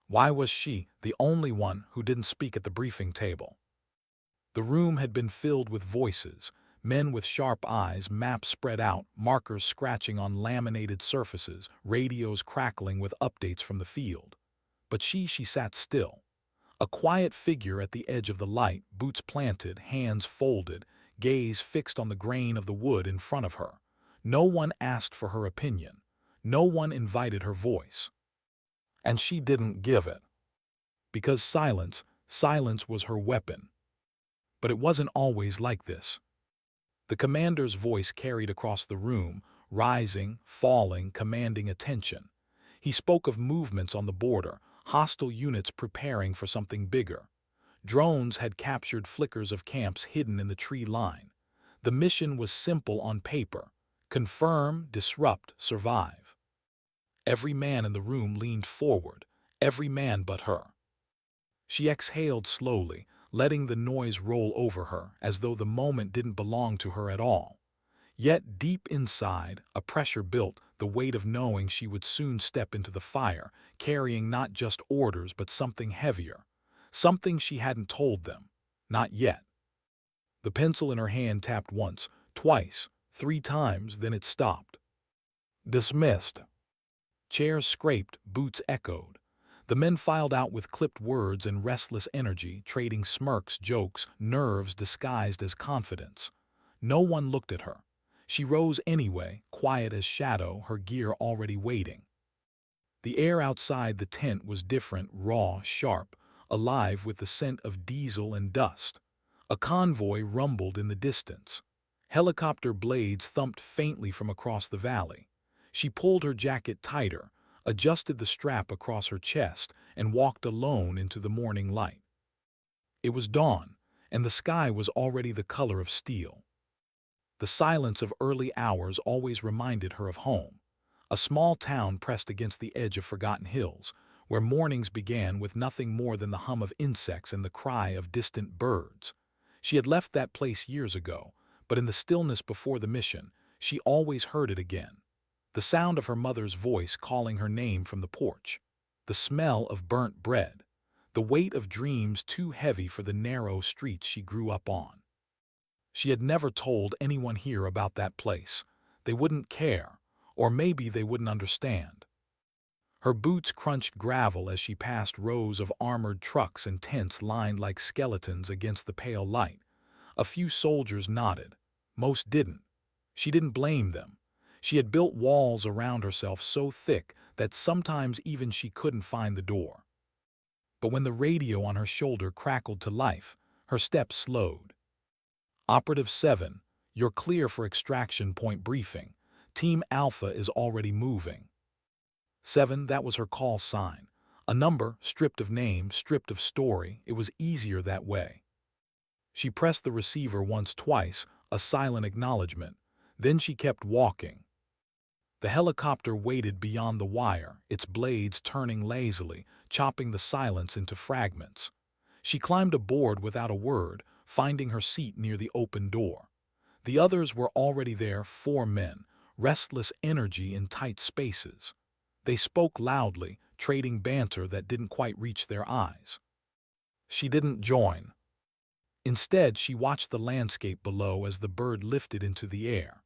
Why was she the only one who didn't speak at the briefing table? The room had been filled with voices, men with sharp eyes, maps spread out, markers scratching on laminated surfaces, radios crackling with updates from the field. But she sat still, a quiet figure at the edge of the light, boots planted, hands folded, gaze fixed on the grain of the wood in front of her. No one asked for her opinion. No one invited her voice. And she didn't give it. Because silence was her weapon. But it wasn't always like this. The commander's voice carried across the room, rising, falling, commanding attention. He spoke of movements on the border, hostile units preparing for something bigger. Drones had captured flickers of camps hidden in the tree line. The mission was simple on paper: confirm, disrupt, survive. Every man in the room leaned forward, every man but her. She exhaled slowly, letting the noise roll over her as though the moment didn't belong to her at all. Yet deep inside, a pressure built, the weight of knowing she would soon step into the fire, carrying not just orders but something heavier. Something she hadn't told them. Not yet. The pencil in her hand tapped once, twice, 3 times, then it stopped. Dismissed. Chairs scraped, boots echoed. The men filed out with clipped words and restless energy, trading smirks, jokes, nerves disguised as confidence. No one looked at her. She rose anyway, quiet as shadow, her gear already waiting. The air outside the tent was different, raw, sharp, alive with the scent of diesel and dust. A convoy rumbled in the distance. Helicopter blades thumped faintly from across the valley. She pulled her jacket tighter, adjusted the strap across her chest, and walked alone into the morning light. It was dawn, and the sky was already the color of steel. The silence of early hours always reminded her of home, a small town pressed against the edge of forgotten hills, where mornings began with nothing more than the hum of insects and the cry of distant birds. She had left that place years ago, but in the stillness before the mission, she always heard it again. The sound of her mother's voice calling her name from the porch, the smell of burnt bread, the weight of dreams too heavy for the narrow streets she grew up on. She had never told anyone here about that place. They wouldn't care, or maybe they wouldn't understand. Her boots crunched gravel as she passed rows of armored trucks and tents lined like skeletons against the pale light. A few soldiers nodded. Most didn't. She didn't blame them. She had built walls around herself so thick that sometimes even she couldn't find the door. But when the radio on her shoulder crackled to life, her steps slowed. Operative 7, you're clear for extraction point briefing. Team Alpha is already moving. 7, that was her call sign. A number, stripped of name, stripped of story. It was easier that way. She pressed the receiver once, twice, a silent acknowledgement. Then she kept walking. The helicopter waited beyond the wire, its blades turning lazily, chopping the silence into fragments. She climbed aboard without a word, finding her seat near the open door. The others were already there, 4 men, restless energy in tight spaces. They spoke loudly, trading banter that didn't quite reach their eyes. She didn't join. Instead, she watched the landscape below as the bird lifted into the air.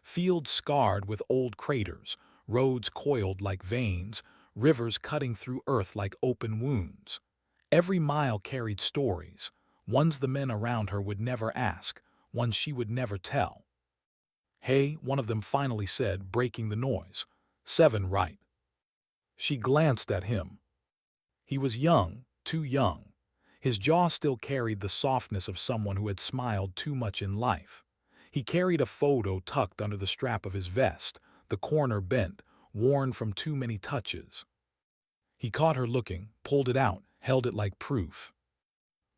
Fields scarred with old craters, roads coiled like veins, rivers cutting through earth like open wounds. Every mile carried stories, ones the men around her would never ask, ones she would never tell. "Hey," one of them finally said, breaking the noise. 7, right. She glanced at him. He was young, too young. His jaw still carried the softness of someone who had smiled too much in life. He carried a photo tucked under the strap of his vest, the corner bent, worn from too many touches. He caught her looking, pulled it out, held it like proof.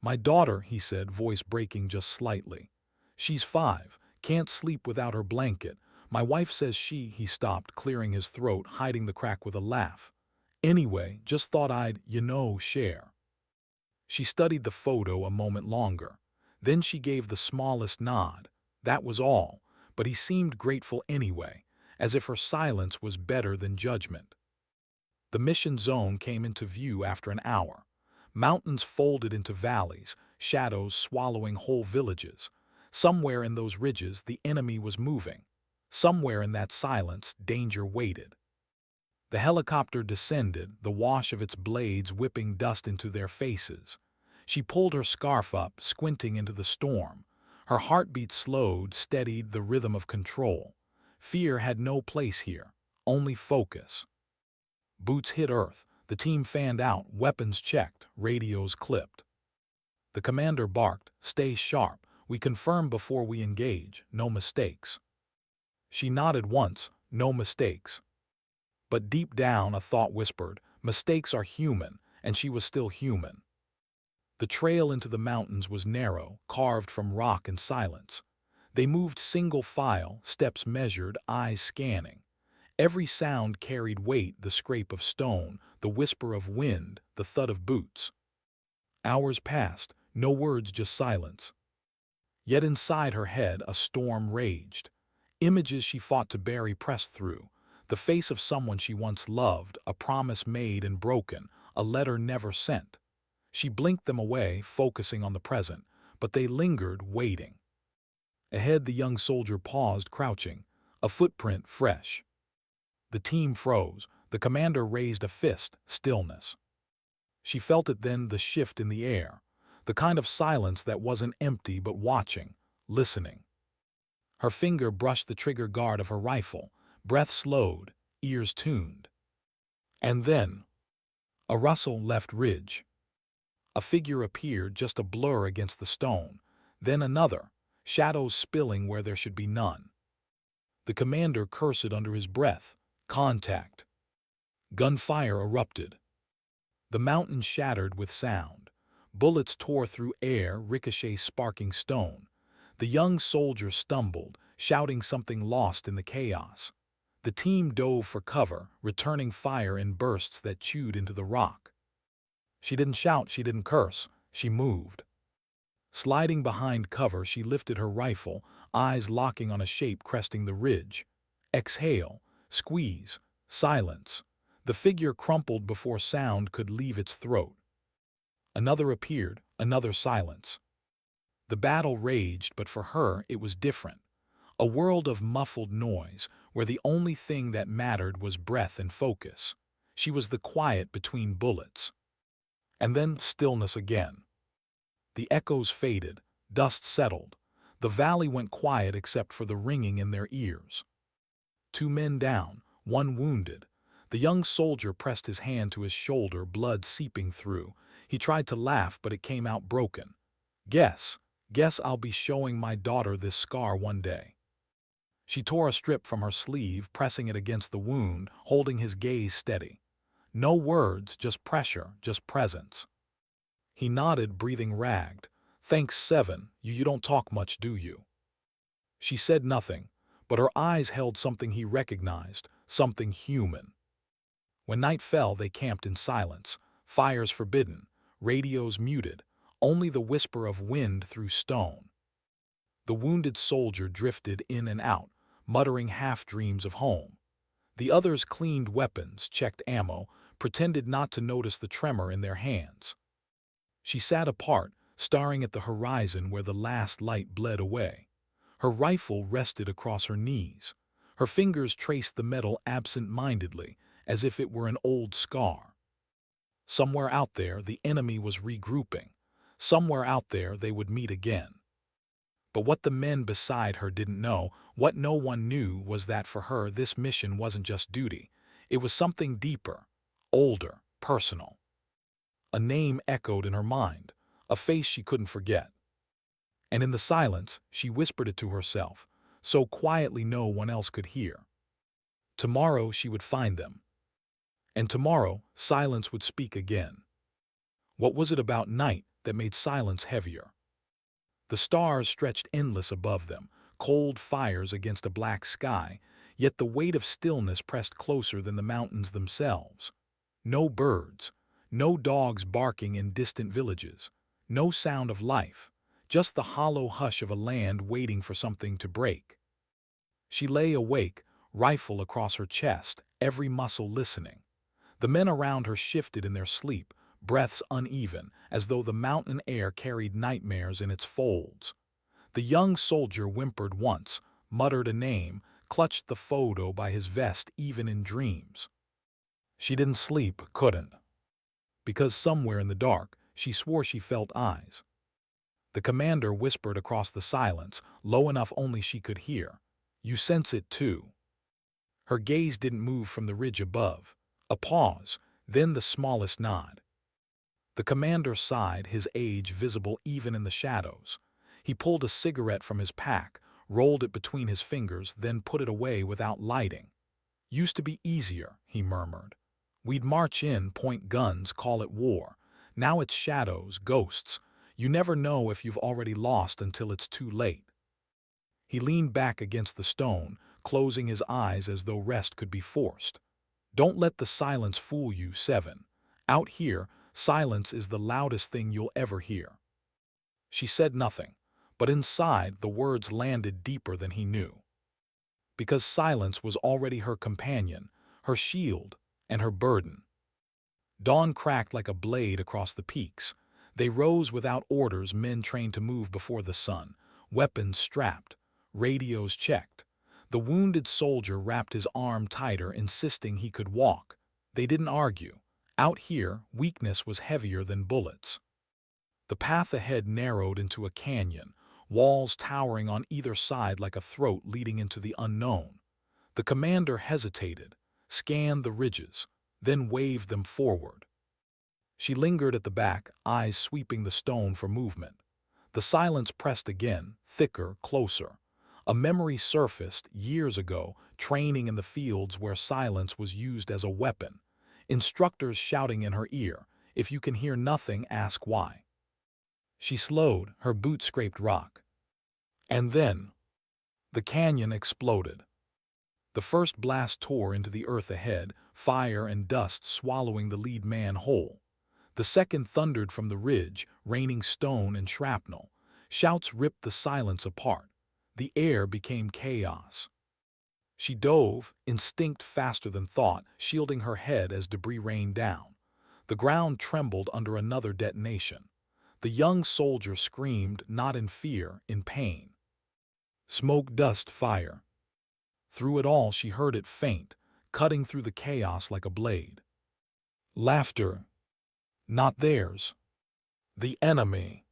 "My daughter," he said, voice breaking just slightly. "She's 5, can't sleep without her blanket. My wife says he stopped, clearing his throat, hiding the crack with a laugh. "Anyway, just thought I'd, share." She studied the photo a moment longer. Then she gave the smallest nod. That was all, but he seemed grateful anyway, as if her silence was better than judgment. The mission zone came into view after an hour. Mountains folded into valleys, shadows swallowing whole villages. Somewhere in those ridges, the enemy was moving. Somewhere in that silence, danger waited. The helicopter descended, the wash of its blades whipping dust into their faces. She pulled her scarf up, squinting into the storm. Her heartbeat slowed, steadied the rhythm of control. Fear had no place here, only focus. Boots hit earth, the team fanned out, weapons checked, radios clipped. The commander barked, "Stay sharp, we confirm before we engage, no mistakes." She nodded once, "No mistakes." But deep down a thought whispered, mistakes are human, and she was still human. The trail into the mountains was narrow, carved from rock and silence. They moved single file, steps measured, eyes scanning. Every sound carried weight, the scrape of stone, the whisper of wind, the thud of boots. Hours passed, no words, just silence. Yet inside her head a storm raged. Images she fought to bury pressed through. The face of someone she once loved, a promise made and broken, a letter never sent. She blinked them away, focusing on the present, but they lingered, waiting. Ahead the young soldier paused, crouching, a footprint fresh. The team froze. The commander raised a fist, stillness. She felt it then, the shift in the air, the kind of silence that wasn't empty but watching, listening. Her finger brushed the trigger guard of her rifle, breath slowed, ears tuned. And then, a rustle left ridge. A figure appeared, just a blur against the stone. Then another, shadows spilling where there should be none. The commander cursed under his breath. Contact. Gunfire erupted. The mountain shattered with sound. Bullets tore through air, ricochets sparking stone. The young soldier stumbled, shouting something lost in the chaos. The team dove for cover, returning fire in bursts that chewed into the rock. She didn't shout, she didn't curse, she moved. Sliding behind cover, she lifted her rifle, eyes locking on a shape cresting the ridge. Exhale, squeeze, silence. The figure crumpled before sound could leave its throat. Another appeared, another silence. The battle raged, but for her it was different. A world of muffled noise, where the only thing that mattered was breath and focus. She was the quiet between bullets. And then stillness again. The echoes faded, dust settled. The valley went quiet except for the ringing in their ears. 2 men down, 1 wounded. The young soldier pressed his hand to his shoulder, blood seeping through. He tried to laugh, but it came out broken. Guess I'll be showing my daughter this scar one day." She tore a strip from her sleeve, pressing it against the wound, holding his gaze steady. No words, just pressure, just presence. He nodded, breathing ragged. "Thanks, 7, you don't talk much, do you?" She said nothing, but her eyes held something he recognized, something human. When night fell, they camped in silence, fires forbidden, radios muted, only the whisper of wind through stone. The wounded soldier drifted in and out, muttering half-dreams of home. The others cleaned weapons, checked ammo, pretended not to notice the tremor in their hands. She sat apart, staring at the horizon where the last light bled away. Her rifle rested across her knees. Her fingers traced the metal absent-mindedly, as if it were an old scar. Somewhere out there, the enemy was regrouping. Somewhere out there, they would meet again. But what the men beside her didn't know, what no one knew, was that for her this mission wasn't just duty. It was something deeper, older, personal. A name echoed in her mind, a face she couldn't forget. And in the silence, she whispered it to herself, so quietly no one else could hear. Tomorrow she would find them. And tomorrow, silence would speak again. What was it about night that made silence heavier? The stars stretched endless above them, cold fires against a black sky, yet the weight of stillness pressed closer than the mountains themselves. No birds, no dogs barking in distant villages, no sound of life, just the hollow hush of a land waiting for something to break. She lay awake, rifle across her chest, every muscle listening. The men around her shifted in their sleep, breaths uneven, as though the mountain air carried nightmares in its folds. The young soldier whimpered once, muttered a name, clutched the photo by his vest even in dreams. She didn't sleep, couldn't. Because somewhere in the dark, she swore she felt eyes. The commander whispered across the silence, low enough only she could hear. You sense it too. Her gaze didn't move from the ridge above. A pause, then the smallest nod. The commander sighed, his age visible even in the shadows. He pulled a cigarette from his pack, rolled it between his fingers, then put it away without lighting. Used to be easier, he murmured. We'd march in, point guns, call it war. Now it's shadows, ghosts. You never know if you've already lost until it's too late. He leaned back against the stone, closing his eyes as though rest could be forced. Don't let the silence fool you, Seven. Out here, silence is the loudest thing you'll ever hear. She said nothing, but inside the words landed deeper than he knew. Because silence was already her companion, her shield, and her burden. Dawn cracked like a blade across the peaks. They rose without orders, men trained to move before the sun, weapons strapped, radios checked. The wounded soldier wrapped his arm tighter, insisting he could walk. They didn't argue. Out here, weakness was heavier than bullets. The path ahead narrowed into a canyon, walls towering on either side like a throat leading into the unknown. The commander hesitated, scanned the ridges, then waved them forward. She lingered at the back, eyes sweeping the stone for movement. The silence pressed again, thicker, closer. A memory surfaced years ago, training in the fields where silence was used as a weapon. Instructors shouting in her ear, if you can hear nothing, ask why. She slowed, her boot scraped rock. And then, the canyon exploded. The first blast tore into the earth ahead, fire and dust swallowing the lead man whole. The second thundered from the ridge, raining stone and shrapnel. Shouts ripped the silence apart. The air became chaos. She dove, instinct faster than thought, shielding her head as debris rained down. The ground trembled under another detonation. The young soldier screamed, not in fear, in pain. Smoke, dust, fire. Through it all she heard it faint, cutting through the chaos like a blade. Laughter. Not theirs. The enemy.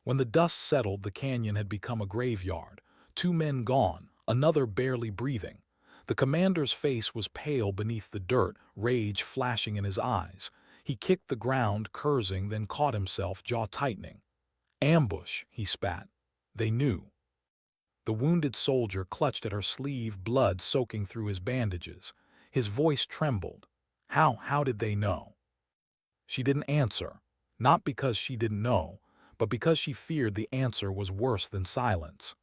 When the dust settled, the canyon had become a graveyard. 2 men gone, another barely breathing. The commander's face was pale beneath the dirt, rage flashing in his eyes. He kicked the ground, cursing, then caught himself, jaw tightening. Ambush, he spat. They knew. The wounded soldier clutched at her sleeve, blood soaking through his bandages. His voice trembled. How did they know? She didn't answer, not because she didn't know, but because she feared the answer was worse than silence.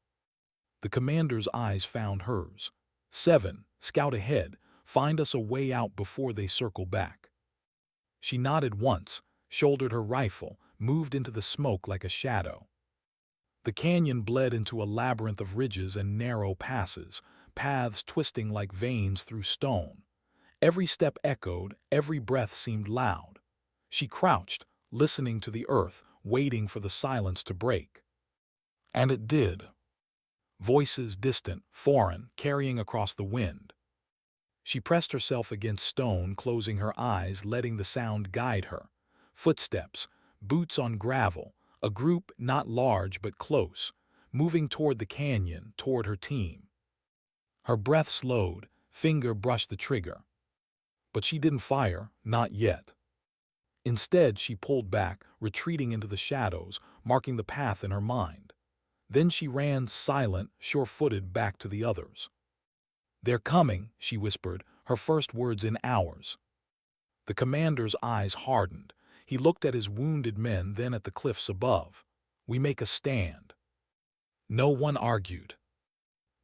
The commander's eyes found hers. 7, scout ahead, find us a way out before they circle back. She nodded once, shouldered her rifle, moved into the smoke like a shadow. The canyon bled into a labyrinth of ridges and narrow passes, paths twisting like veins through stone. Every step echoed, every breath seemed loud. She crouched, listening to the earth, waiting for the silence to break. And it did. Voices distant, foreign, carrying across the wind. She pressed herself against stone, closing her eyes, letting the sound guide her. Footsteps, boots on gravel, a group not large but close, moving toward the canyon, toward her team. Her breath slowed, finger brushed the trigger. But she didn't fire, not yet. Instead, she pulled back, retreating into the shadows, marking the path in her mind. Then she ran, silent, sure-footed, back to the others. They're coming, she whispered, her first words in hours. The commander's eyes hardened. He looked at his wounded men, then at the cliffs above. We make a stand. No one argued.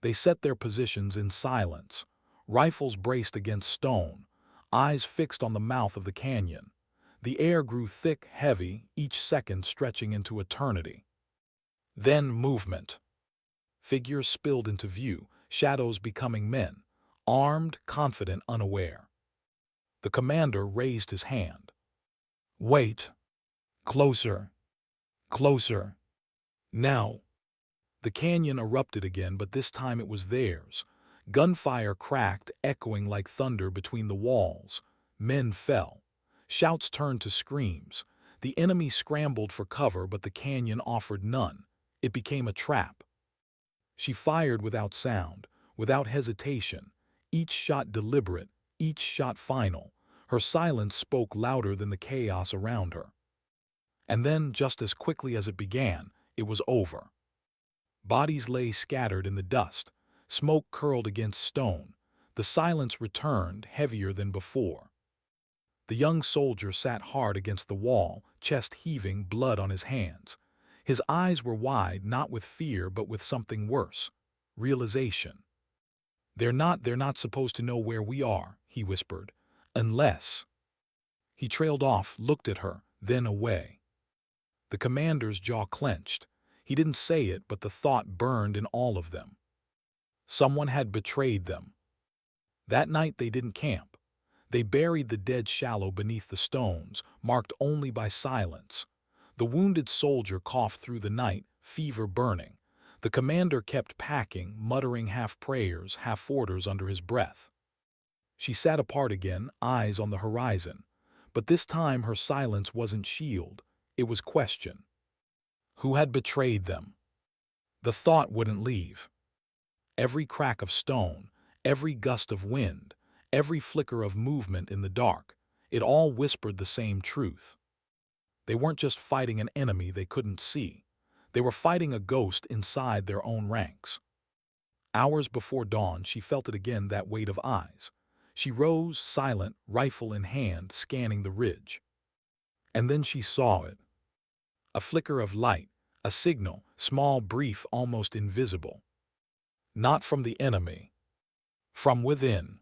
They set their positions in silence, rifles braced against stone, eyes fixed on the mouth of the canyon. The air grew thick, heavy, each second stretching into eternity. Then movement. Figures spilled into view, shadows becoming men, armed, confident, unaware. The commander raised his hand. "Wait. Closer. Closer. Now." The canyon erupted again, but this time it was theirs. Gunfire cracked, echoing like thunder between the walls. Men fell. Shouts turned to screams. The enemy scrambled for cover, but the canyon offered none. It became a trap. She fired without sound, without hesitation. Each shot deliberate, each shot final. Her silence spoke louder than the chaos around her. And then, just as quickly as it began, it was over. Bodies lay scattered in the dust. Smoke curled against stone. The silence returned, heavier than before. The young soldier sat hard against the wall, chest heaving, blood on his hands. His eyes were wide, not with fear, but with something worse. Realization. They're not supposed to know where we are," he whispered. "Unless—" He trailed off, looked at her, then away. The commander's jaw clenched. He didn't say it, but the thought burned in all of them. Someone had betrayed them. That night they didn't camp. They buried the dead shallow beneath the stones, marked only by silence. The wounded soldier coughed through the night, fever burning. The commander kept packing, muttering half prayers, half orders under his breath. She sat apart again, eyes on the horizon. But this time her silence wasn't shield, it was question. Who had betrayed them? The thought wouldn't leave. Every crack of stone, every gust of wind, every flicker of movement in the dark, it all whispered the same truth. They weren't just fighting an enemy they couldn't see. They were fighting a ghost inside their own ranks. Hours before dawn, she felt it again, that weight of eyes. She rose, silent, rifle in hand, scanning the ridge. And then she saw it. A flicker of light, a signal, small, brief, almost invisible. Not from the enemy. From within.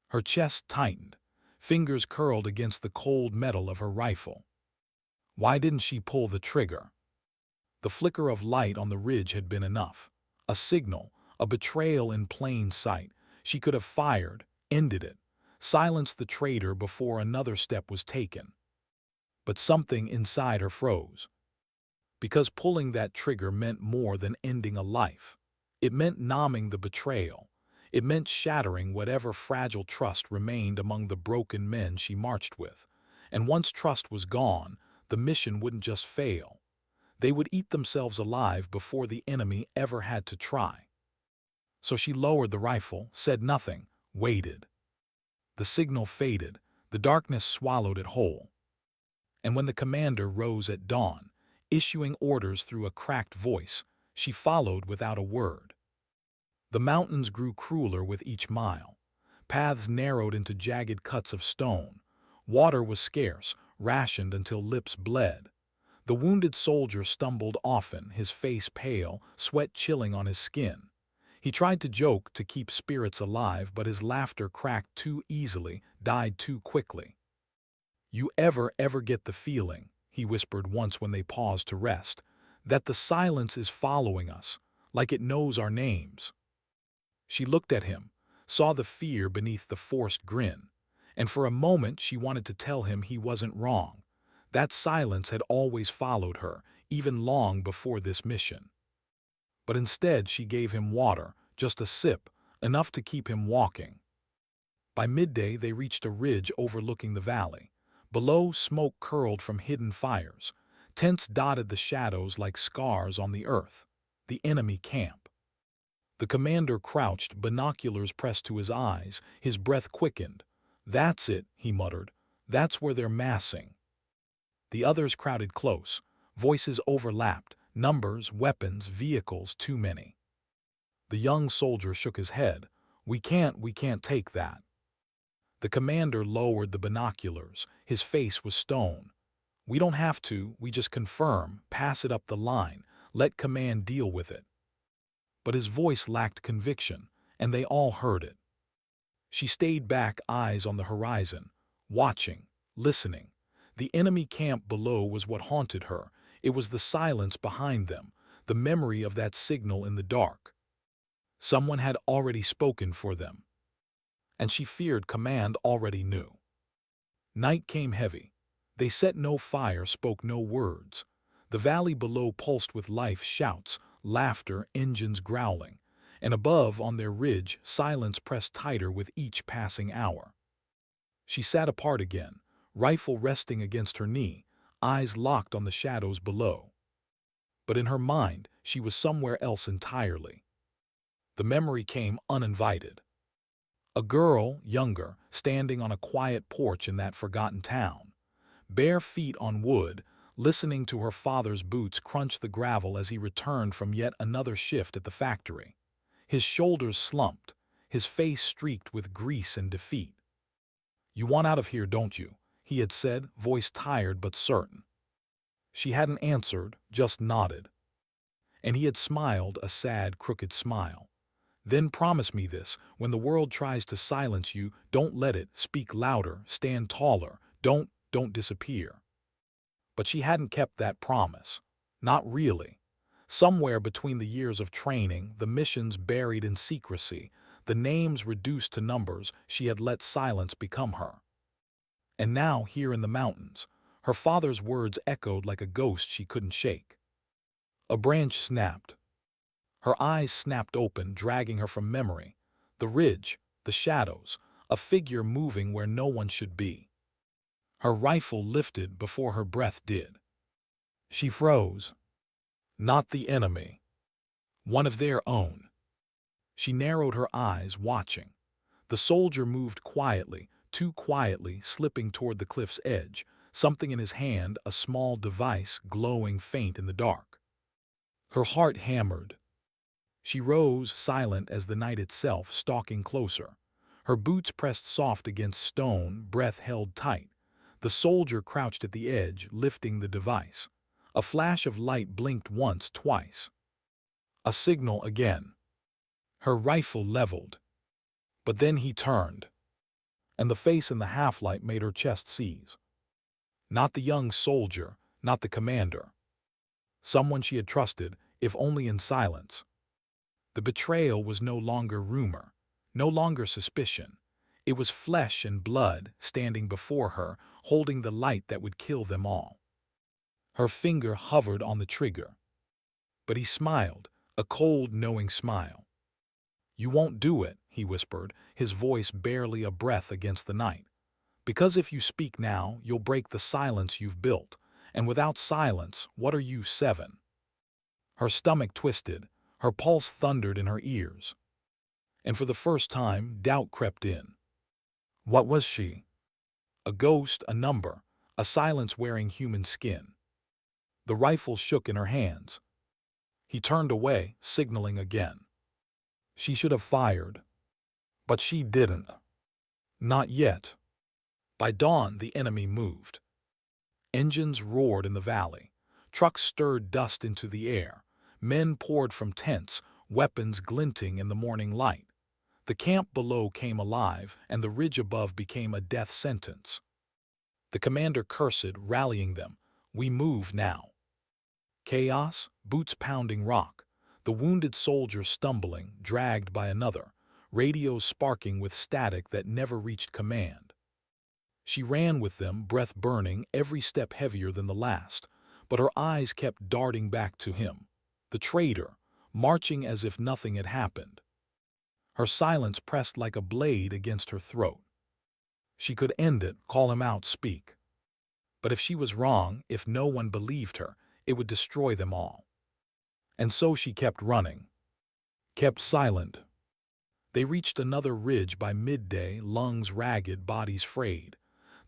Her chest tightened, fingers curled against the cold metal of her rifle. Why didn't she pull the trigger? The flicker of light on the ridge had been enough. A signal, a betrayal in plain sight. She could have fired, ended it, silenced the traitor before another step was taken. But something inside her froze. Because pulling that trigger meant more than ending a life. It meant numbing the betrayal. It meant shattering whatever fragile trust remained among the broken men she marched with. And once trust was gone, the mission wouldn't just fail. They would eat themselves alive before the enemy ever had to try. So she lowered the rifle, said nothing, waited. The signal faded, the darkness swallowed it whole. And when the commander rose at dawn, issuing orders through a cracked voice, she followed without a word. The mountains grew crueler with each mile. Paths narrowed into jagged cuts of stone. Water was scarce, rationed until lips bled. The wounded soldier stumbled often, his face pale, sweat chilling on his skin. He tried to joke to keep spirits alive, but his laughter cracked too easily, died too quickly. "You ever get the feeling," he whispered once when they paused to rest, "that the silence is following us, like it knows our names?" She looked at him, saw the fear beneath the forced grin, and for a moment she wanted to tell him he wasn't wrong. That silence had always followed her, even long before this mission. But instead she gave him water, just a sip, enough to keep him walking. By midday they reached a ridge overlooking the valley. Below, smoke curled from hidden fires. Tents dotted the shadows like scars on the earth. The enemy camp. The commander crouched, binoculars pressed to his eyes, his breath quickened. "That's it," he muttered. "That's where they're massing." The others crowded close. Voices overlapped. Numbers, weapons, vehicles, too many. The young soldier shook his head. We can't take that." The commander lowered the binoculars. His face was stone. "We don't have to, we just confirm, pass it up the line, let command deal with it." But his voice lacked conviction, and they all heard it. She stayed back, eyes on the horizon, watching, listening. The enemy camp below was what haunted her. It was the silence behind them, the memory of that signal in the dark. Someone had already spoken for them. And she feared command already knew. Night came heavy. They set no fire, spoke no words. The valley below pulsed with life, shouts, laughter, engines growling. And above, on their ridge, silence pressed tighter with each passing hour. She sat apart again, rifle resting against her knee, eyes locked on the shadows below. But in her mind, she was somewhere else entirely. The memory came uninvited. A girl, younger, standing on a quiet porch in that forgotten town, bare feet on wood, listening to her father's boots crunch the gravel as he returned from yet another shift at the factory. His shoulders slumped, his face streaked with grease and defeat. "You want out of here, don't you?" he had said, voice tired but certain. She hadn't answered, just nodded. And he had smiled, a sad, crooked smile. "Then promise me this: when the world tries to silence you, don't let it. Speak louder, stand taller, don't disappear." But she hadn't kept that promise. Not really. Somewhere between the years of training, the missions buried in secrecy, the names reduced to numbers, she had let silence become her. And now, here in the mountains, her father's words echoed like a ghost she couldn't shake. A branch snapped. Her eyes snapped open, dragging her from memory. The ridge, the shadows, a figure moving where no one should be. Her rifle lifted before her breath did. She froze. Not the enemy. One of their own. She narrowed her eyes, watching. The soldier moved quietly, too quietly, slipping toward the cliff's edge, something in his hand, a small device glowing faint in the dark. Her heart hammered. She rose, silent as the night itself, stalking closer. Her boots pressed soft against stone, breath held tight. The soldier crouched at the edge, lifting the device. A flash of light blinked once, twice. A signal again. Her rifle leveled. But then he turned, and the face in the half-light made her chest seize. Not the young soldier, not the commander. Someone she had trusted, if only in silence. The betrayal was no longer rumor, no longer suspicion. It was flesh and blood standing before her, holding the light that would kill them all. Her finger hovered on the trigger. But he smiled, a cold, knowing smile. "You won't do it," he whispered, his voice barely a breath against the night. "Because if you speak now, you'll break the silence you've built. And without silence, what are you, 7? Her stomach twisted, her pulse thundered in her ears. And for the first time, doubt crept in. What was she? A ghost, a number, a silence wearing human skin. The rifle shook in her hands. He turned away, signaling again. She should have fired. But she didn't. Not yet. By dawn, the enemy moved. Engines roared in the valley. Trucks stirred dust into the air. Men poured from tents, weapons glinting in the morning light. The camp below came alive, and the ridge above became a death sentence. The commander cursed, rallying them. "We move now." Chaos, boots pounding rock, the wounded soldier stumbling, dragged by another, radios sparking with static that never reached command. She ran with them, breath burning, every step heavier than the last, but her eyes kept darting back to him, the traitor, marching as if nothing had happened. Her silence pressed like a blade against her throat. She could end it, call him out, speak. But if she was wrong, if no one believed her, it would destroy them all. And so she kept running, kept silent. They reached another ridge by midday, lungs ragged, bodies frayed.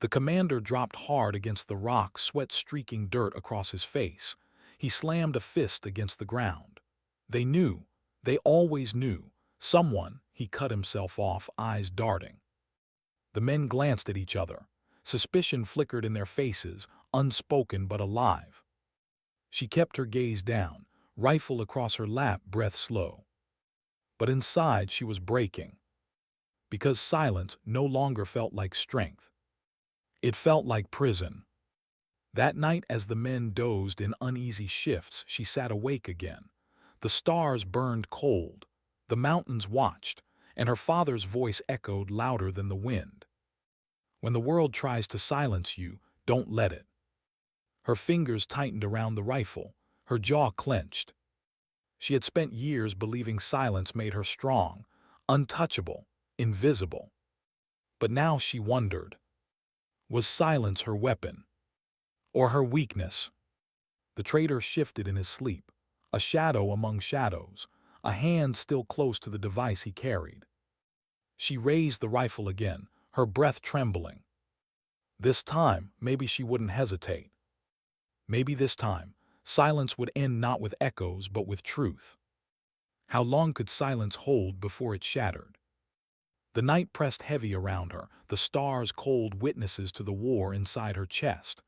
The commander dropped hard against the rock, sweat streaking dirt across his face. He slammed a fist against the ground. They knew, they always knew. Someone, he cut himself off, eyes darting. The men glanced at each other. Suspicion flickered in their faces, unspoken but alive. She kept her gaze down, rifle across her lap, breath slow. But inside she was breaking. Because silence no longer felt like strength. It felt like prison. That night, as the men dozed in uneasy shifts, she sat awake again. The stars burned cold. The mountains watched, and her father's voice echoed louder than the wind. When the world tries to silence you, don't let it. Her fingers tightened around the rifle, her jaw clenched. She had spent years believing silence made her strong, untouchable, invisible. But now she wondered, was silence her weapon? Or her weakness? The traitor shifted in his sleep, a shadow among shadows, a hand still close to the device he carried. She raised the rifle again, her breath trembling. This time, maybe she wouldn't hesitate. Maybe this time, silence would end not with echoes but with truth. How long could silence hold before it shattered? The night pressed heavy around her, the stars cold witnesses to the war inside her chest.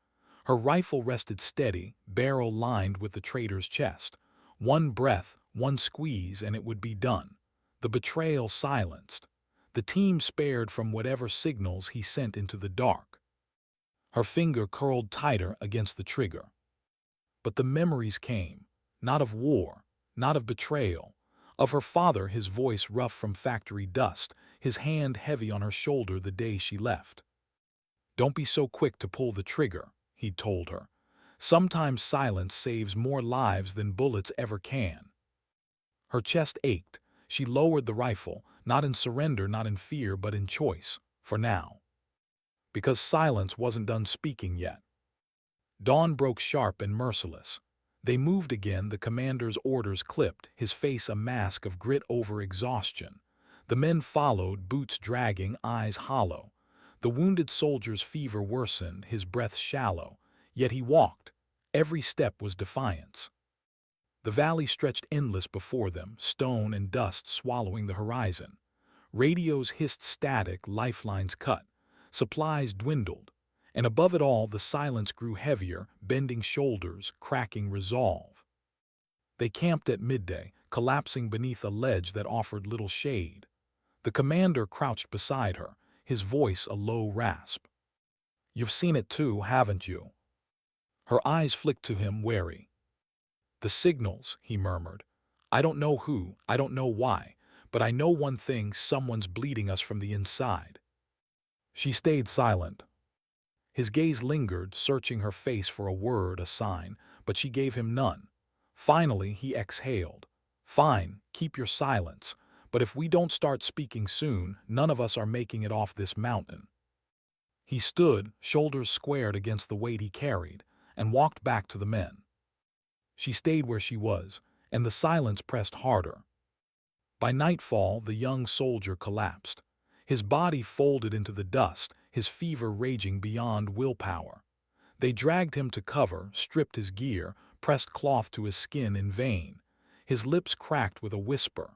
Her rifle rested steady, barrel lined with the traitor's chest. One breath, one squeeze, and it would be done. The betrayal silenced. The team spared from whatever signals he sent into the dark. Her finger curled tighter against the trigger. But the memories came, not of war, not of betrayal, of her father, his voice rough from factory dust, his hand heavy on her shoulder the day she left. "Don't be so quick to pull the trigger," he'd told her. "Sometimes silence saves more lives than bullets ever can." Her chest ached. She lowered the rifle, not in surrender, not in fear, but in choice, for now. Because silence wasn't done speaking yet. Dawn broke sharp and merciless. They moved again, the commander's orders clipped, his face a mask of grit over exhaustion. The men followed, boots dragging, eyes hollow. The wounded soldier's fever worsened, his breath shallow. Yet he walked. Every step was defiance. The valley stretched endless before them, stone and dust swallowing the horizon. Radios hissed static, lifelines cut. Supplies dwindled. And above it all, the silence grew heavier, bending shoulders, cracking resolve. They camped at midday, collapsing beneath a ledge that offered little shade. The commander crouched beside her, his voice a low rasp. "You've seen it too, haven't you?" Her eyes flicked to him, wary. "The signals," he murmured. "I don't know who, I don't know why, but I know one thing, someone's bleeding us from the inside." She stayed silent. His gaze lingered, searching her face for a word, a sign, but she gave him none. Finally, he exhaled. "Fine, keep your silence, but if we don't start speaking soon, none of us are making it off this mountain." He stood, shoulders squared against the weight he carried, and walked back to the men. She stayed where she was, and the silence pressed harder. By nightfall, the young soldier collapsed. His body folded into the dust, his fever raging beyond willpower. They dragged him to cover, stripped his gear, pressed cloth to his skin in vain. His lips cracked with a whisper.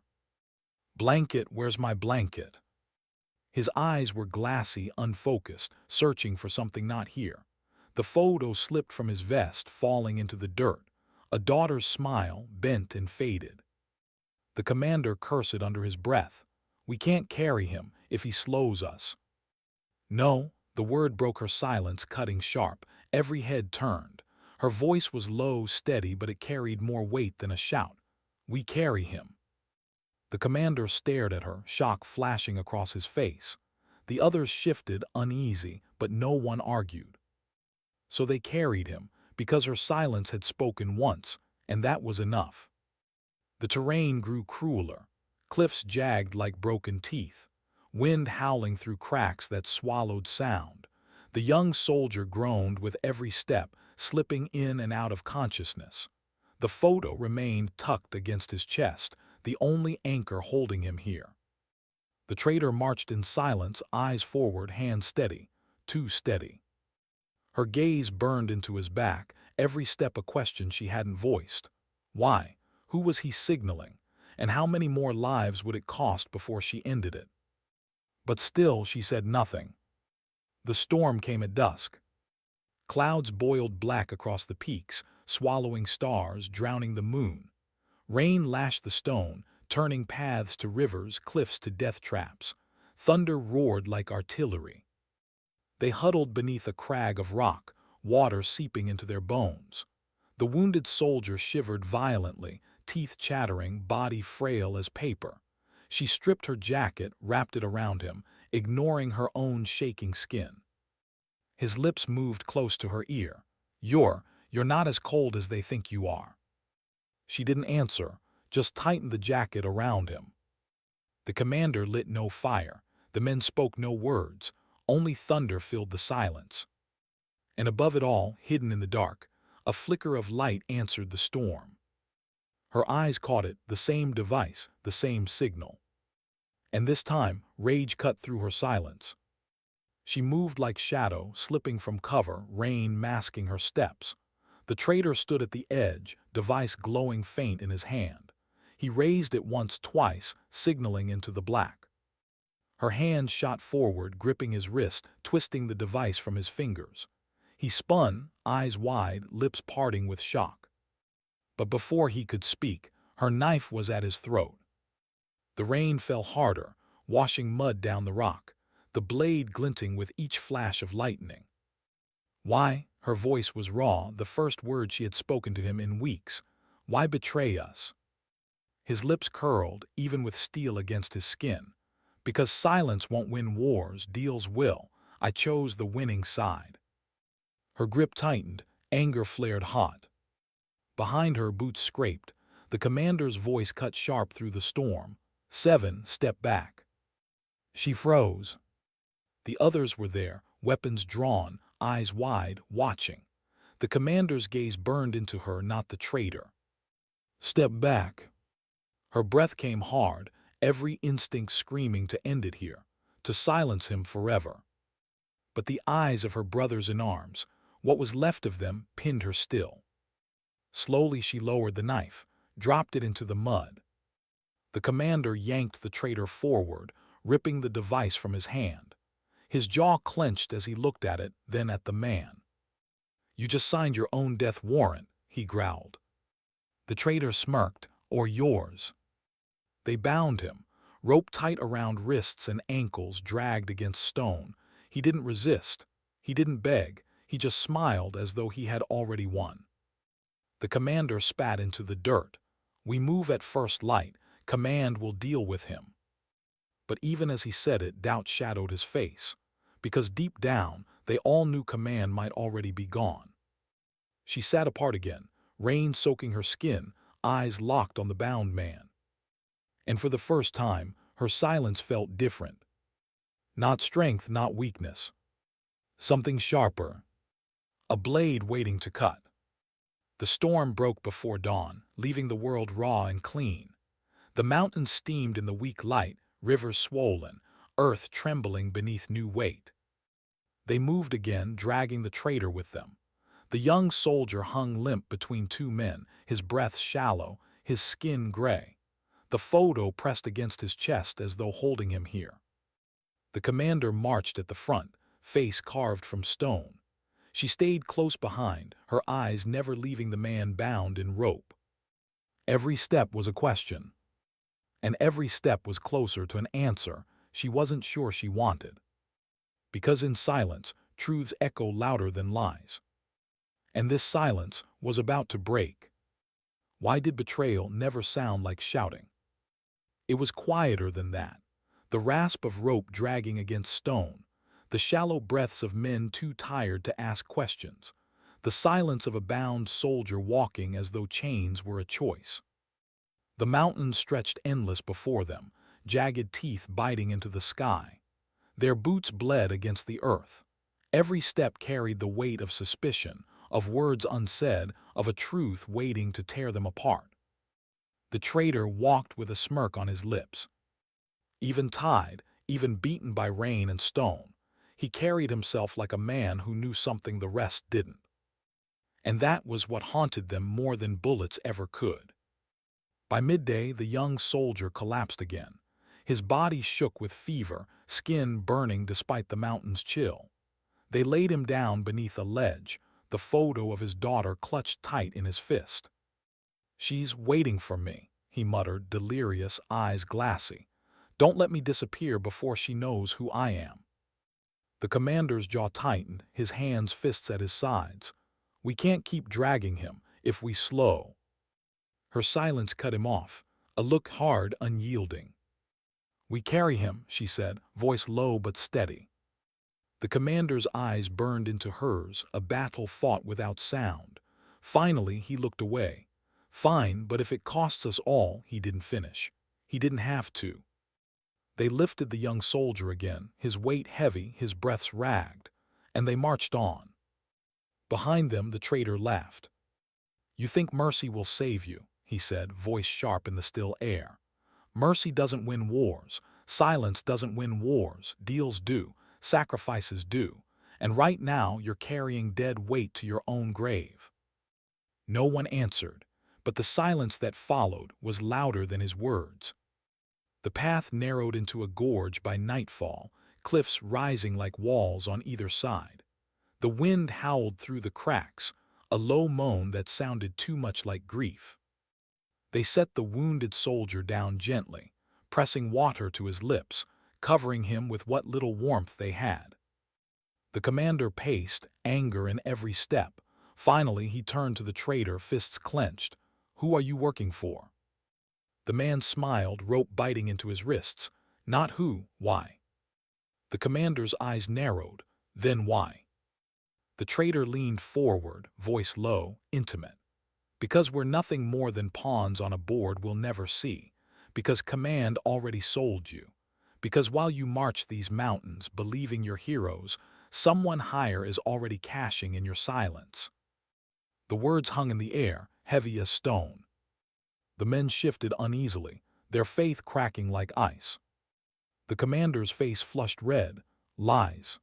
"Blanket, where's my blanket?" His eyes were glassy, unfocused, searching for something not here. The photo slipped from his vest, falling into the dirt. A daughter's smile, bent and faded. The commander cursed under his breath. "We can't carry him if he slows us." "No," the word broke her silence, cutting sharp. Every head turned. Her voice was low, steady, but it carried more weight than a shout. "We carry him." The commander stared at her, shock flashing across his face. The others shifted, uneasy, but no one argued. So they carried him, because her silence had spoken once, and that was enough. The terrain grew crueler. Cliffs jagged like broken teeth. Wind howling through cracks that swallowed sound. The young soldier groaned with every step, slipping in and out of consciousness. The photo remained tucked against his chest, the only anchor holding him here. The traitor marched in silence, eyes forward, hands steady, too steady. Her gaze burned into his back, every step a question she hadn't voiced. Why? Who was he signaling? And how many more lives would it cost before she ended it? But still she said nothing. The storm came at dusk. Clouds boiled black across the peaks, swallowing stars, drowning the moon. Rain lashed the stone, turning paths to rivers, cliffs to death traps. Thunder roared like artillery. They huddled beneath a crag of rock, water seeping into their bones. The wounded soldier shivered violently, teeth chattering, body frail as paper. She stripped her jacket, wrapped it around him, ignoring her own shaking skin. His lips moved close to her ear. You're not as cold as they think you are. She didn't answer, just tightened the jacket around him. The commander lit no fire. The men spoke no words. Only thunder filled the silence. And above it all, hidden in the dark, a flicker of light answered the storm. Her eyes caught it, the same device, the same signal. And this time, rage cut through her silence. She moved like shadow, slipping from cover, rain masking her steps. The traitor stood at the edge, device glowing faint in his hand. He raised it once, twice, signaling into the black. Her hand shot forward, gripping his wrist, twisting the device from his fingers. He spun, eyes wide, lips parting with shock. But before he could speak, her knife was at his throat. The rain fell harder, washing mud down the rock, the blade glinting with each flash of lightning. Why? Her voice was raw, the first word she had spoken to him in weeks. Why betray us? His lips curled, even with steel against his skin. Because silence won't win wars, deals will. I chose the winning side. Her grip tightened, anger flared hot. Behind her, boots scraped. The commander's voice cut sharp through the storm. 7, step back. She froze. The others were there, weapons drawn, eyes wide, watching. The commander's gaze burned into her, not the traitor. Step back. Her breath came hard, every instinct screaming to end it here, to silence him forever. But the eyes of her brothers in arms, what was left of them, pinned her still. Slowly she lowered the knife, dropped it into the mud. The commander yanked the traitor forward, ripping the device from his hand. His jaw clenched as he looked at it, then at the man. You just signed your own death warrant, he growled. The traitor smirked, or yours. They bound him, rope tight around wrists and ankles, dragged against stone. He didn't resist. He didn't beg. He just smiled as though he had already won. The commander spat into the dirt. We move at first light. Command will deal with him. But even as he said it, doubt shadowed his face. Because deep down, they all knew command might already be gone. She sat apart again, rain soaking her skin, eyes locked on the bound man. And for the first time, her silence felt different. Not strength, not weakness. Something sharper. A blade waiting to cut. The storm broke before dawn, leaving the world raw and clean. The mountains steamed in the weak light, rivers swollen, earth trembling beneath new weight. They moved again, dragging the traitor with them. The young soldier hung limp between two men, his breath shallow, his skin gray. The photo pressed against his chest as though holding him here. The commander marched at the front, face carved from stone. She stayed close behind, her eyes never leaving the man bound in rope. Every step was a question. And every step was closer to an answer she wasn't sure she wanted. Because in silence, truths echo louder than lies. And this silence was about to break. Why did betrayal never sound like shouting? It was quieter than that. The rasp of rope dragging against stone, the shallow breaths of men too tired to ask questions, the silence of a bound soldier walking as though chains were a choice. The mountains stretched endless before them, jagged teeth biting into the sky. Their boots bled against the earth. Every step carried the weight of suspicion, of words unsaid, of a truth waiting to tear them apart. The traitor walked with a smirk on his lips. Even tied, even beaten by rain and stone, he carried himself like a man who knew something the rest didn't. And that was what haunted them more than bullets ever could. By midday, the young soldier collapsed again. His body shook with fever, skin burning despite the mountain's chill. They laid him down beneath a ledge, the photo of his daughter clutched tight in his fist. She's waiting for me, he muttered, delirious, eyes glassy. Don't let me disappear before she knows who I am. The commander's jaw tightened, his hands fists at his sides. We can't keep dragging him if we slow. Her silence cut him off, a look hard, unyielding. We carry him, she said, voice low but steady. The commander's eyes burned into hers, a battle fought without sound. Finally, he looked away. Fine, but if it costs us all, he didn't finish. He didn't have to. They lifted the young soldier again, his weight heavy, his breaths ragged, and they marched on. Behind them, the traitor laughed. "You think mercy will save you," he said, voice sharp in the still air. "Mercy doesn't win wars. Silence doesn't win wars. Deals do. Sacrifices do. And right now, you're carrying dead weight to your own grave." No one answered, but the silence that followed was louder than his words. The path narrowed into a gorge by nightfall, cliffs rising like walls on either side. The wind howled through the cracks, a low moan that sounded too much like grief. They set the wounded soldier down gently, pressing water to his lips, covering him with what little warmth they had. The commander paced, anger in every step. Finally, he turned to the traitor, fists clenched. "Who are you working for?" The man smiled, rope biting into his wrists. "Not who, why?" The commander's eyes narrowed. "Then why?" The traitor leaned forward, voice low, intimate. "Because we're nothing more than pawns on a board we'll never see. Because command already sold you. Because while you march these mountains, believing you're heroes, someone higher is already cashing in your silence." The words hung in the air, heavy as stone. The men shifted uneasily, their faith cracking like ice. The commander's face flushed red. "Lies."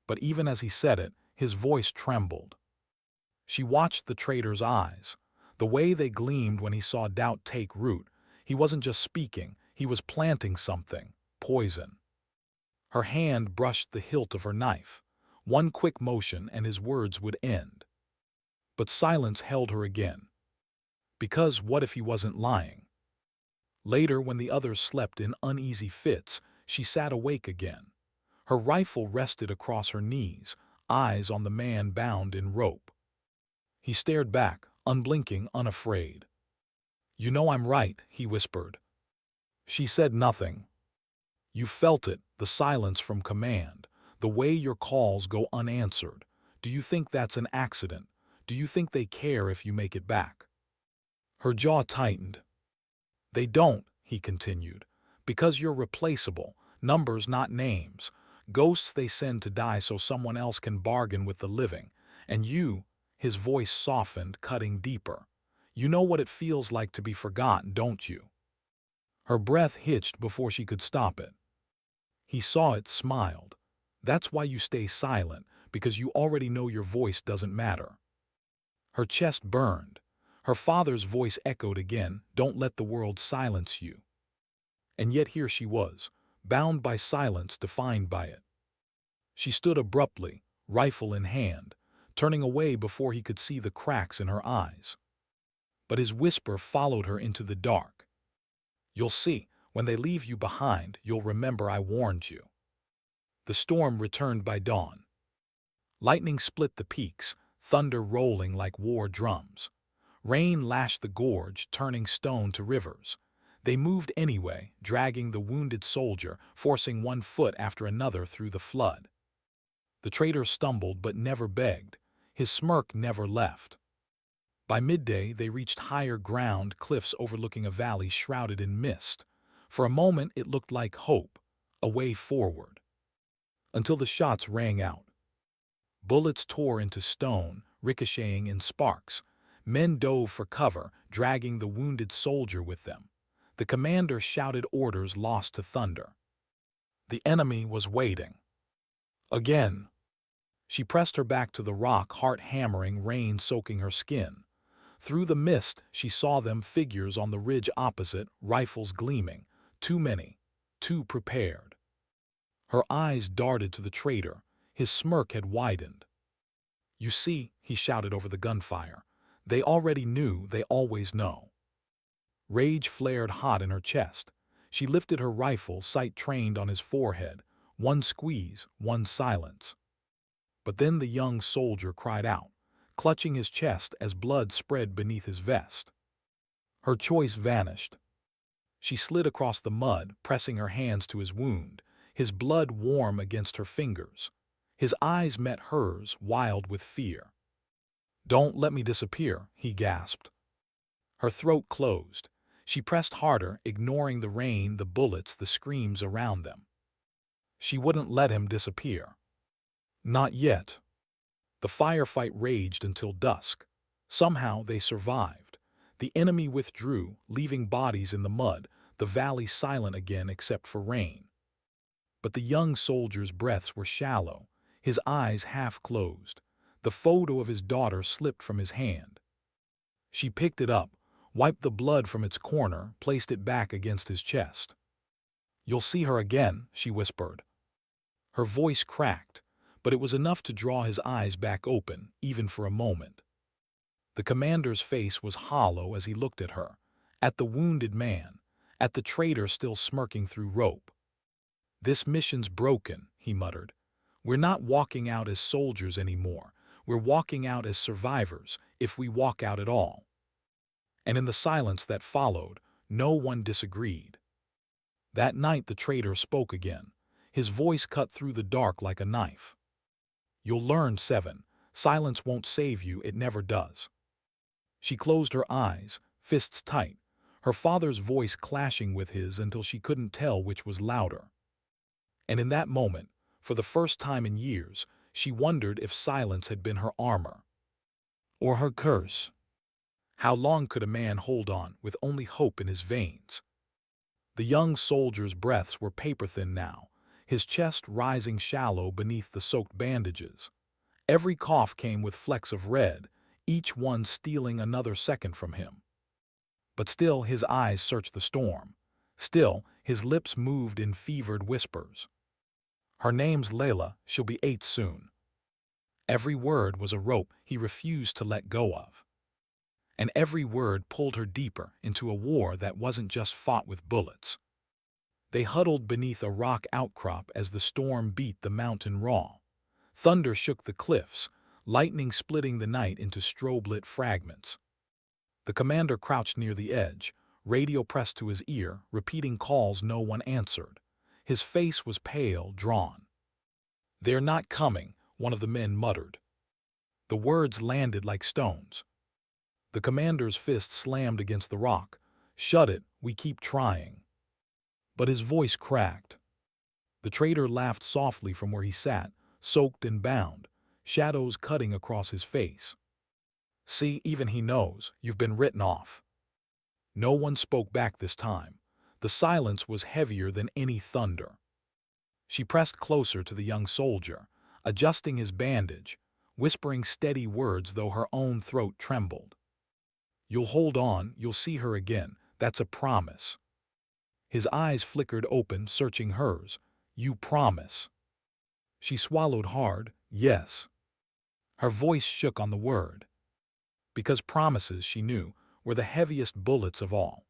But even as he said it, his voice trembled. She watched the traitor's eyes. The way they gleamed when he saw doubt take root. He wasn't just speaking, he was planting something. Poison. Her hand brushed the hilt of her knife. One quick motion and his words would end. But silence held her again. Because what if he wasn't lying? Later, when the others slept in uneasy fits, she sat awake again. Her rifle rested across her knees, eyes on the man bound in rope. He stared back, unblinking, unafraid. "You know I'm right," he whispered. She said nothing. "You felt it, the silence from command, the way your calls go unanswered. Do you think that's an accident? Do you think they care if you make it back?" Her jaw tightened. "They don't," he continued, "because you're replaceable, numbers not names, ghosts they send to die so someone else can bargain with the living. And you," his voice softened, cutting deeper, "you know what it feels like to be forgotten, don't you?" Her breath hitched before she could stop it. He saw it, smiled. "That's why you stay silent, because you already know your voice doesn't matter." Her chest burned. Her father's voice echoed again, "Don't let the world silence you." And yet here she was, bound by silence, defined by it. She stood abruptly, rifle in hand, turning away before he could see the cracks in her eyes. But his whisper followed her into the dark. "You'll see, when they leave you behind, you'll remember I warned you." The storm returned by dawn. Lightning split the peaks, thunder rolling like war drums. Rain lashed the gorge, turning stone to rivers. They moved anyway, dragging the wounded soldier, forcing one foot after another through the flood. The traitor stumbled but never begged. His smirk never left. By midday, they reached higher ground, cliffs overlooking a valley shrouded in mist. For a moment, it looked like hope, a way forward. Until the shots rang out. Bullets tore into stone, ricocheting in sparks. Men dove for cover, dragging the wounded soldier with them. The commander shouted orders lost to thunder. The enemy was waiting. Again. She pressed her back to the rock, heart hammering, rain soaking her skin. Through the mist, she saw them, figures on the ridge opposite, rifles gleaming. Too many, too prepared. Her eyes darted to the traitor. His smirk had widened. "You see," he shouted over the gunfire. "They already knew, they always know." Rage flared hot in her chest. She lifted her rifle, sight trained on his forehead. One squeeze, one silence. But then the young soldier cried out, clutching his chest as blood spread beneath his vest. Her choice vanished. She slid across the mud, pressing her hands to his wound, his blood warm against her fingers. His eyes met hers, wild with fear. "Don't let me disappear," he gasped. Her throat closed. She pressed harder, ignoring the rain, the bullets, the screams around them. She wouldn't let him disappear. Not yet. The firefight raged until dusk. Somehow they survived. The enemy withdrew, leaving bodies in the mud, the valley silent again except for rain. But the young soldier's breaths were shallow, his eyes half closed. The photo of his daughter slipped from his hand. She picked it up, wiped the blood from its corner, placed it back against his chest. "You'll see her again," she whispered. Her voice cracked, but it was enough to draw his eyes back open, even for a moment. The commander's face was hollow as he looked at her, at the wounded man, at the traitor still smirking through rope. "This mission's broken," he muttered. "We're not walking out as soldiers anymore. We're walking out as survivors, if we walk out at all." And in the silence that followed, no one disagreed. That night the traitor spoke again. His voice cut through the dark like a knife. "You'll learn, Seven. Silence won't save you, it never does." She closed her eyes, fists tight, her father's voice clashing with his until she couldn't tell which was louder. And in that moment, for the first time in years, she wondered if silence had been her armor. Or her curse. How long could a man hold on with only hope in his veins? The young soldier's breaths were paper-thin now, his chest rising shallow beneath the soaked bandages. Every cough came with flecks of red, each one stealing another second from him. But still his eyes searched the storm. Still his lips moved in fevered whispers. "Her name's Layla, she'll be 8 soon." Every word was a rope he refused to let go of. And every word pulled her deeper into a war that wasn't just fought with bullets. They huddled beneath a rock outcrop as the storm beat the mountain raw. Thunder shook the cliffs, lightning splitting the night into strobe-lit fragments. The commander crouched near the edge, radio pressed to his ear, repeating calls no one answered. His face was pale, drawn. "They're not coming," one of the men muttered. The words landed like stones. The commander's fist slammed against the rock. "Shut it, we keep trying." But his voice cracked. The traitor laughed softly from where he sat, soaked and bound, shadows cutting across his face. "See, even he knows, you've been written off." No one spoke back this time. The silence was heavier than any thunder. She pressed closer to the young soldier, adjusting his bandage, whispering steady words though her own throat trembled. "You'll hold on, you'll see her again, that's a promise." His eyes flickered open, searching hers. "You promise?" She swallowed hard. "Yes." Her voice shook on the word. Because promises, she knew, were the heaviest bullets of all.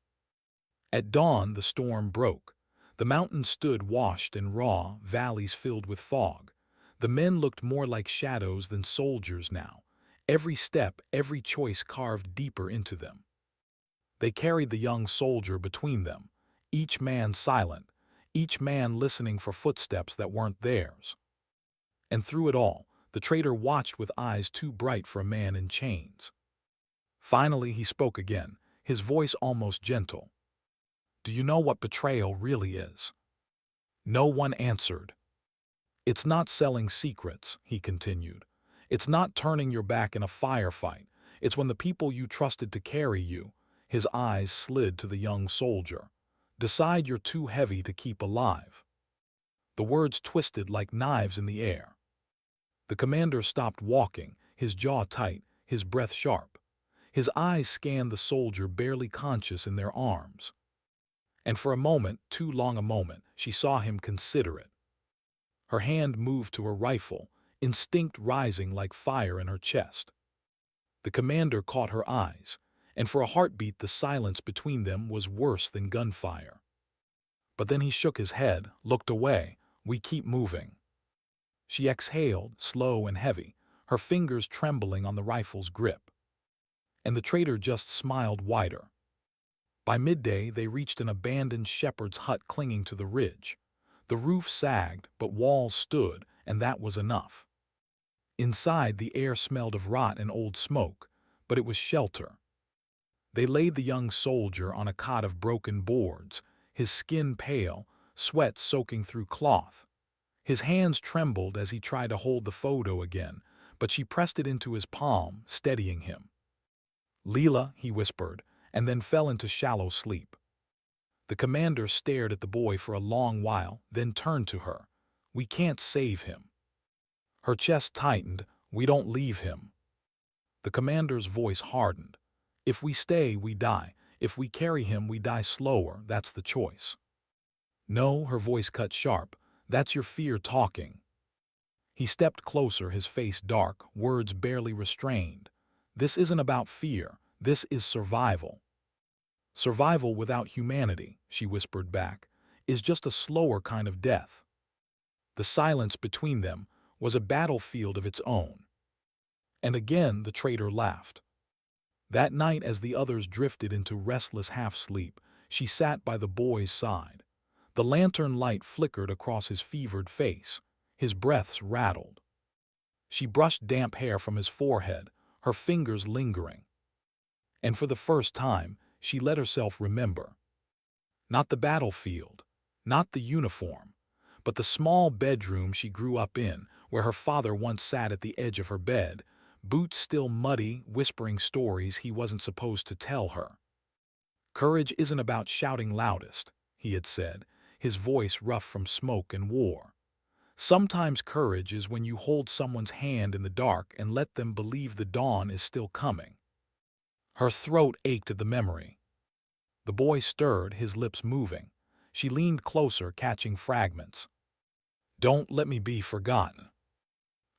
At dawn the storm broke. The mountains stood washed and raw, valleys filled with fog. The men looked more like shadows than soldiers now, every step, every choice carved deeper into them. They carried the young soldier between them, each man silent, each man listening for footsteps that weren't theirs. And through it all, the traitor watched with eyes too bright for a man in chains. Finally he spoke again, his voice almost gentle. "Do you know what betrayal really is?" No one answered. "It's not selling secrets," he continued. "It's not turning your back in a firefight. It's when the people you trusted to carry you," his eyes slid to the young soldier, "decide you're too heavy to keep alive." The words twisted like knives in the air. The commander stopped walking, his jaw tight, his breath sharp. His eyes scanned the soldier barely conscious in their arms. And for a moment, too long a moment, she saw him consider it. Her hand moved to her rifle, instinct rising like fire in her chest. The commander caught her eyes, and for a heartbeat the silence between them was worse than gunfire. But then he shook his head, looked away. "We keep moving." She exhaled, slow and heavy, her fingers trembling on the rifle's grip. And the traitor just smiled wider. By midday they reached an abandoned shepherd's hut clinging to the ridge. The roof sagged, but walls stood, and that was enough. Inside, the air smelled of rot and old smoke, but it was shelter. They laid the young soldier on a cot of broken boards, his skin pale, sweat soaking through cloth. His hands trembled as he tried to hold the photo again, but she pressed it into his palm, steadying him. "Leela," he whispered, and then fell into shallow sleep. The commander stared at the boy for a long while, then turned to her. "We can't save him." Her chest tightened. "We don't leave him." The commander's voice hardened. "If we stay, we die. If we carry him, we die slower. That's the choice." "No," her voice cut sharp. "That's your fear talking." He stepped closer, his face dark, words barely restrained. "This isn't about fear. This is survival." "Survival without humanity," she whispered back, "is just a slower kind of death." The silence between them was a battlefield of its own. And again the traitor laughed. That night, as the others drifted into restless half-sleep, she sat by the boy's side. The lantern light flickered across his fevered face. His breaths rattled. She brushed damp hair from his forehead, her fingers lingering. And for the first time, she let herself remember. Not the battlefield, not the uniform, but the small bedroom she grew up in, where her father once sat at the edge of her bed, boots still muddy, whispering stories he wasn't supposed to tell her. "Courage isn't about shouting loudest," he had said, his voice rough from smoke and war. "Sometimes courage is when you hold someone's hand in the dark and let them believe the dawn is still coming." Her throat ached at the memory. The boy stirred, his lips moving. She leaned closer, catching fragments. "Don't let me be forgotten."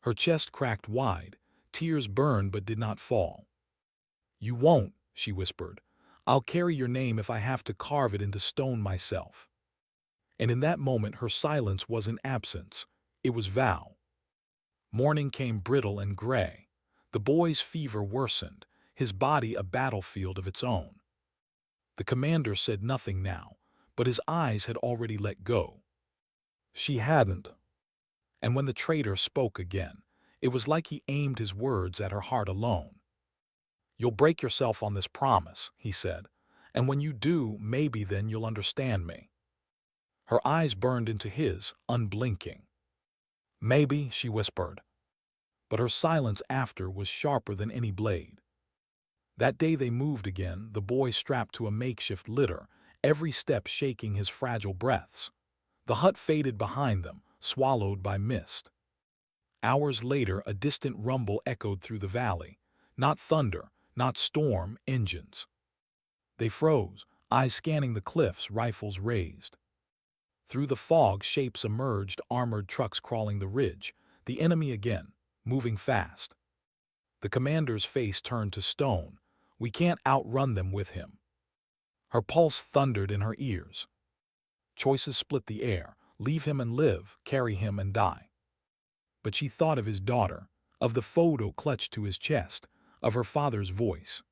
Her chest cracked wide. Tears burned but did not fall. "You won't," she whispered. "I'll carry your name if I have to carve it into stone myself." And in that moment her silence wasn't absence. It was vow. Morning came brittle and gray. The boy's fever worsened, his body a battlefield of its own. The commander said nothing now, but his eyes had already let go. She hadn't. And when the traitor spoke again, it was like he aimed his words at her heart alone. "You'll break yourself on this promise," he said, "and when you do, maybe then you'll understand me." Her eyes burned into his, unblinking. "Maybe," she whispered. But her silence after was sharper than any blade. That day they moved again, the boy strapped to a makeshift litter, every step shaking his fragile breaths. The hut faded behind them, swallowed by mist. Hours later, a distant rumble echoed through the valley. Not thunder, not storm, engines. They froze, eyes scanning the cliffs, rifles raised. Through the fog, shapes emerged, armored trucks crawling the ridge. The enemy again, moving fast. The commander's face turned to stone. "We can't outrun them with him." Her pulse thundered in her ears. Choices split the air. Leave him and live, carry him and die. But she thought of his daughter, of the photo clutched to his chest, of her father's voice.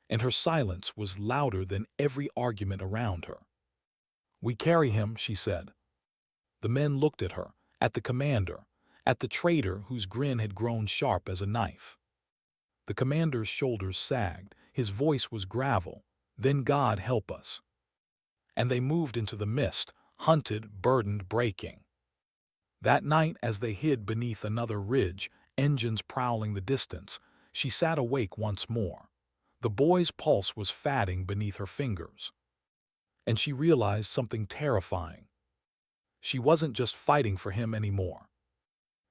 And her silence was louder than every argument around her. "We carry him," she said. The men looked at her, at the commander, at the traitor whose grin had grown sharp as a knife. The commander's shoulders sagged, his voice was gravel. "Then God help us." And they moved into the mist, hunted, burdened, breaking. That night, as they hid beneath another ridge, engines prowling the distance, she sat awake once more. The boy's pulse was fatting beneath her fingers. And she realized something terrifying. She wasn't just fighting for him anymore.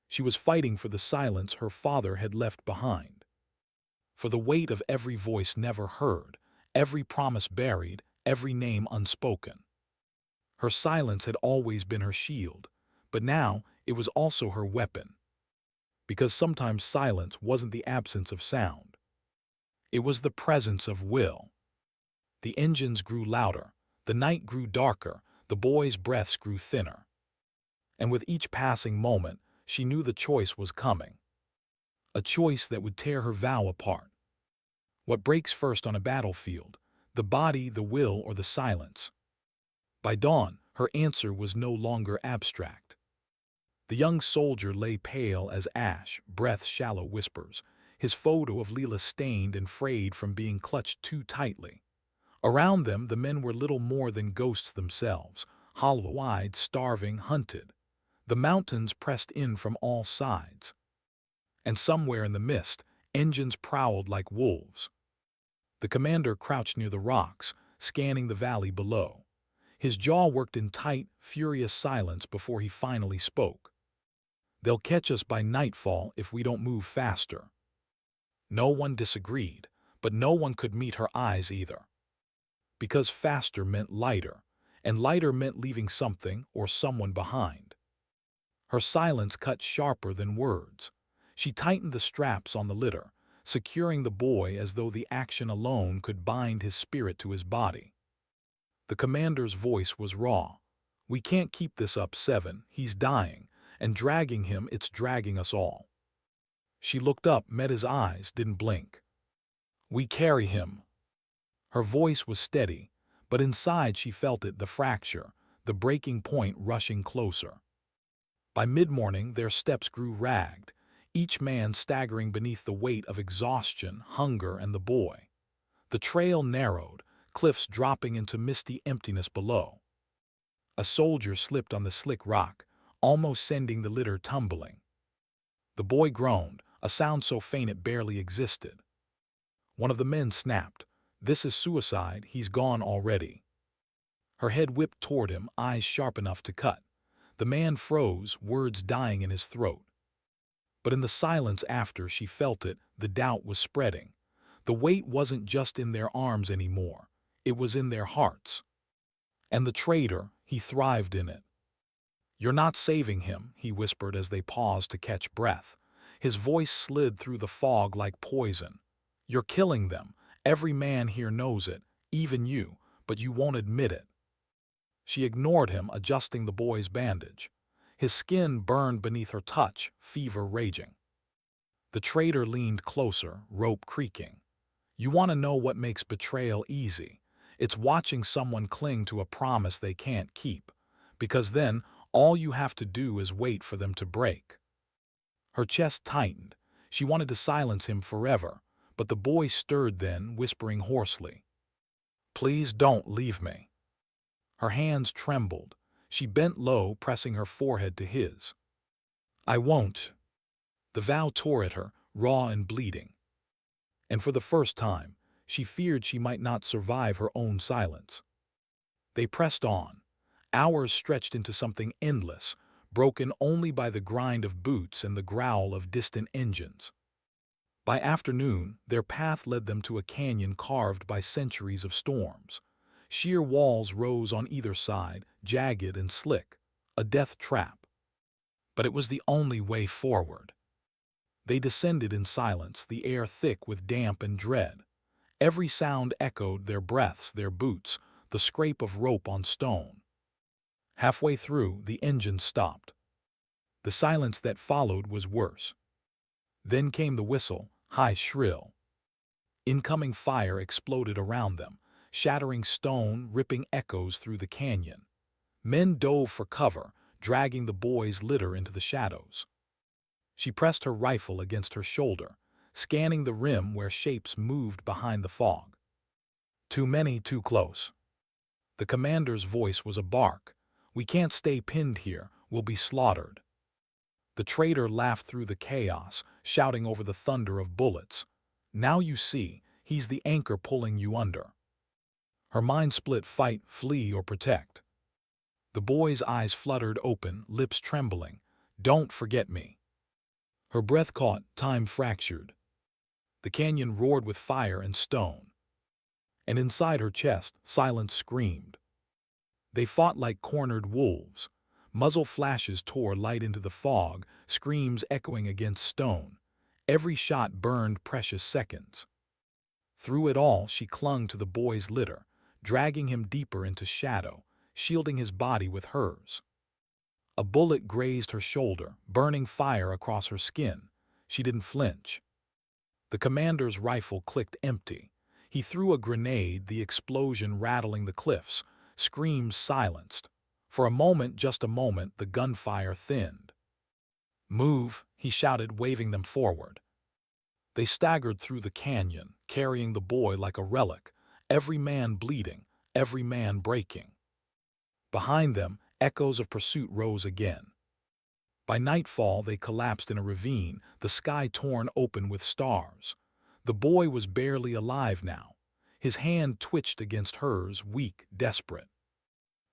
She was fighting for the silence her father had left behind. For the weight of every voice never heard, every promise buried, every name unspoken. Her silence had always been her shield, but now it was also her weapon. Because sometimes silence wasn't the absence of sound. It was the presence of will. The engines grew louder, the night grew darker, the boy's breaths grew thinner. And with each passing moment, she knew the choice was coming. A choice that would tear her vow apart. What breaks first on a battlefield? The body, the will, or the silence? By dawn, her answer was no longer abstract. The young soldier lay pale as ash, breath shallow whispers, his photo of Leela stained and frayed from being clutched too tightly. Around them, the men were little more than ghosts themselves, hollow-eyed, starving, hunted. The mountains pressed in from all sides. And somewhere in the mist, engines prowled like wolves. The commander crouched near the rocks, scanning the valley below. His jaw worked in tight, furious silence before he finally spoke. "They'll catch us by nightfall if we don't move faster." No one disagreed, but no one could meet her eyes either. Because faster meant lighter, and lighter meant leaving something or someone behind. Her silence cut sharper than words. She tightened the straps on the litter, securing the boy as though the action alone could bind his spirit to his body. The commander's voice was raw. "We can't keep this up, Seven. He's dying, and dragging him, it's dragging us all." She looked up, met his eyes, didn't blink. "We carry him." Her voice was steady, but inside she felt it, the fracture, the breaking point rushing closer. By mid-morning, their steps grew ragged, each man staggering beneath the weight of exhaustion, hunger, and the boy. The trail narrowed, cliffs dropping into misty emptiness below. A soldier slipped on the slick rock, almost sending the litter tumbling. The boy groaned, a sound so faint it barely existed. One of the men snapped, "This is suicide, he's gone already." Her head whipped toward him, eyes sharp enough to cut. The man froze, words dying in his throat. But in the silence after, she felt it, the doubt was spreading. The weight wasn't just in their arms anymore, it was in their hearts. And the traitor, he thrived in it. "You're not saving him," he whispered as they paused to catch breath. His voice slid through the fog like poison. "You're killing them. Every man here knows it, even you, but you won't admit it." She ignored him, adjusting the boy's bandage. His skin burned beneath her touch, fever raging. The traitor leaned closer, rope creaking. "You want to know what makes betrayal easy? It's watching someone cling to a promise they can't keep. Because then, all you have to do is wait for them to break." Her chest tightened. She wanted to silence him forever, but the boy stirred then, whispering hoarsely, "Please don't leave me." Her hands trembled. She bent low, pressing her forehead to his. "I won't." The vow tore at her, raw and bleeding. And for the first time, she feared she might not survive her own silence. They pressed on. Hours stretched into something endless, broken only by the grind of boots and the growl of distant engines. By afternoon, their path led them to a canyon carved by centuries of storms. Sheer walls rose on either side, jagged and slick, a death trap. But it was the only way forward. They descended in silence, the air thick with damp and dread. Every sound echoed, their breaths, their boots, the scrape of rope on stone. Halfway through, the engine stopped. The silence that followed was worse. Then came the whistle, high, shrill. Incoming fire exploded around them, shattering stone, ripping echoes through the canyon. Men dove for cover, dragging the boy's litter into the shadows. She pressed her rifle against her shoulder, scanning the rim where shapes moved behind the fog. "Too many, too close." The commander's voice was a bark. "We can't stay pinned here, we'll be slaughtered." The traitor laughed through the chaos, shouting over the thunder of bullets. "Now you see, he's the anchor pulling you under." Her mind split, fight, flee, or protect. The boy's eyes fluttered open, lips trembling. "Don't forget me." Her breath caught, time fractured. The canyon roared with fire and stone. And inside her chest, silence screamed. They fought like cornered wolves. Muzzle flashes tore light into the fog, screams echoing against stone. Every shot burned precious seconds. Through it all, she clung to the boy's litter, dragging him deeper into shadow, shielding his body with hers. A bullet grazed her shoulder, burning fire across her skin. She didn't flinch. The commander's rifle clicked empty. He threw a grenade, the explosion rattling the cliffs, screams silenced. For a moment, just a moment, the gunfire thinned. "Move," he shouted, waving them forward. They staggered through the canyon, carrying the boy like a relic, every man bleeding, every man breaking. Behind them, echoes of pursuit rose again. By nightfall, they collapsed in a ravine, the sky torn open with stars. The boy was barely alive now. His hand twitched against hers, weak, desperate.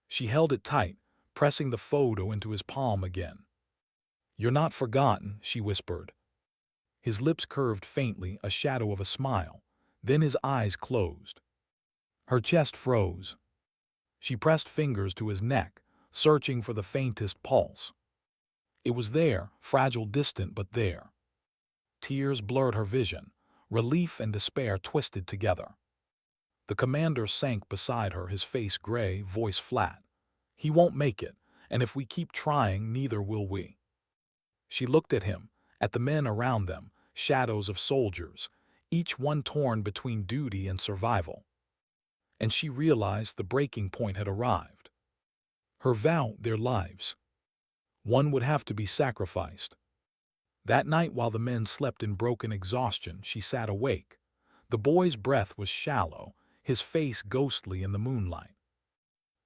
She held it tight, pressing the photo into his palm again. "You're not forgotten," she whispered. His lips curved faintly, a shadow of a smile. Then his eyes closed. Her chest froze. She pressed fingers to his neck, searching for the faintest pulse. It was there, fragile, distant, but there. Tears blurred her vision. Relief and despair twisted together. The commander sank beside her, his face gray, voice flat. "He won't make it, and if we keep trying, neither will we." She looked at him, at the men around them, shadows of soldiers, each one torn between duty and survival. And she realized the breaking point had arrived. Her vow, their lives. One would have to be sacrificed. That night, while the men slept in broken exhaustion, she sat awake. The boy's breath was shallow, his face ghostly in the moonlight.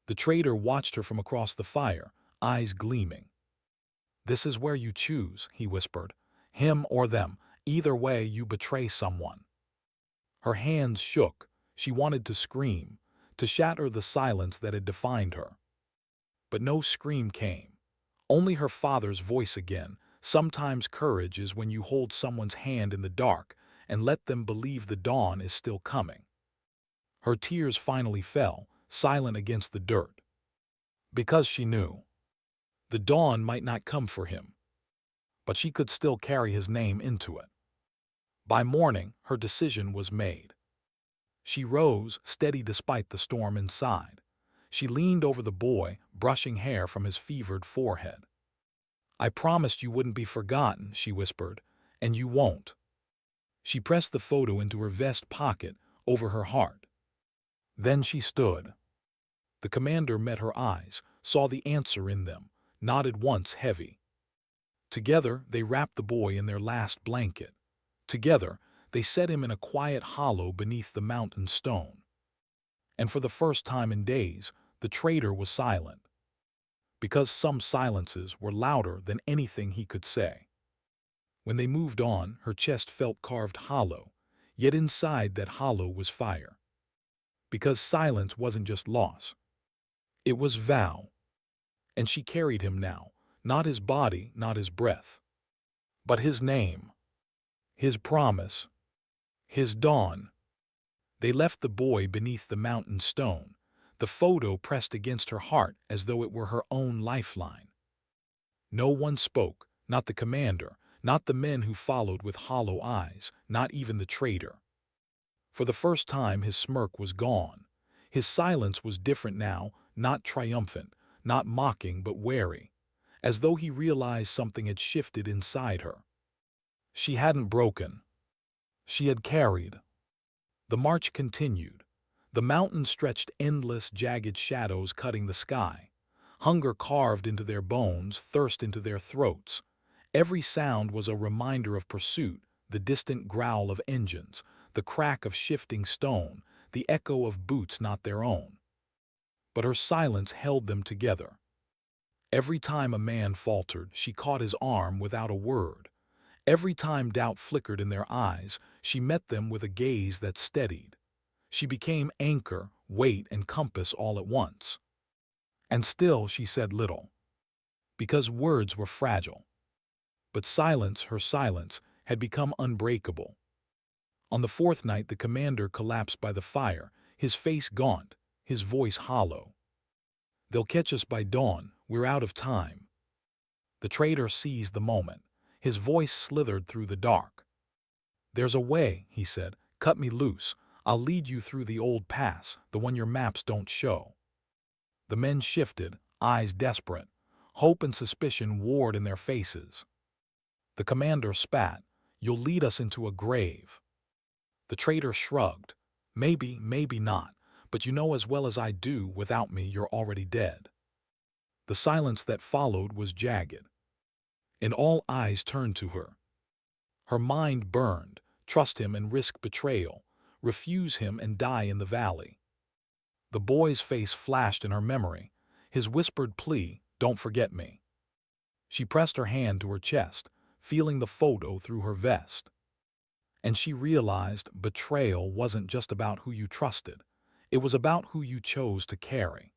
The traitor watched her from across the fire, eyes gleaming. "This is where you choose," he whispered. "Him or them. Either way, you betray someone." Her hands shook. She wanted to scream, to shatter the silence that had defined her. But no scream came. Only her father's voice again. "Sometimes courage is when you hold someone's hand in the dark and let them believe the dawn is still coming." Her tears finally fell, silent against the dirt. Because she knew. The dawn might not come for him, but she could still carry his name into it. By morning, her decision was made. She rose, steady despite the storm inside. She leaned over the boy, brushing hair from his fevered forehead. "I promised you wouldn't be forgotten," she whispered, "and you won't." She pressed the photo into her vest pocket, over her heart. Then she stood. The commander met her eyes, saw the answer in them, nodded once, heavy. Together, they wrapped the boy in their last blanket. Together, they set him in a quiet hollow beneath the mountain stone. And for the first time in days, the traitor was silent. Because some silences were louder than anything he could say. When they moved on, her chest felt carved hollow, yet inside that hollow was fire. Because silence wasn't just loss. It was vow. And she carried him now, not his body, not his breath, but his name, his promise, his dawn. They left the boy beneath the mountain stone, the photo pressed against her heart as though it were her own lifeline. No one spoke, not the commander, not the men who followed with hollow eyes, not even the traitor. For the first time, his smirk was gone. His silence was different now, not triumphant, not mocking, but wary, as though he realized something had shifted inside her. She hadn't broken. She had carried. The march continued. The mountains stretched endless, jagged shadows cutting the sky. Hunger carved into their bones, thirst into their throats. Every sound was a reminder of pursuit, the distant growl of engines, the crack of shifting stone, the echo of boots not their own. But her silence held them together. Every time a man faltered, she caught his arm without a word. Every time doubt flickered in their eyes, she met them with a gaze that steadied. She became anchor, weight, and compass all at once. And still she said little, because words were fragile. But silence, her silence, had become unbreakable. On the fourth night, the commander collapsed by the fire, his face gaunt, his voice hollow. "They'll catch us by dawn, we're out of time." The traitor seized the moment. His voice slithered through the dark. "There's a way," he said. "Cut me loose. I'll lead you through the old pass, the one your maps don't show." The men shifted, eyes desperate. Hope and suspicion warred in their faces. The commander spat. "You'll lead us into a grave." The traitor shrugged. "Maybe, maybe not, but you know as well as I do, without me you're already dead." The silence that followed was jagged. and all eyes turned to her. Her mind burned. Trust him and risk betrayal. Refuse him and die in the valley. The boy's face flashed in her memory. His whispered plea, "Don't forget me." She pressed her hand to her chest, feeling the photo through her vest. And she realized betrayal wasn't just about who you trusted. It was about who you chose to carry.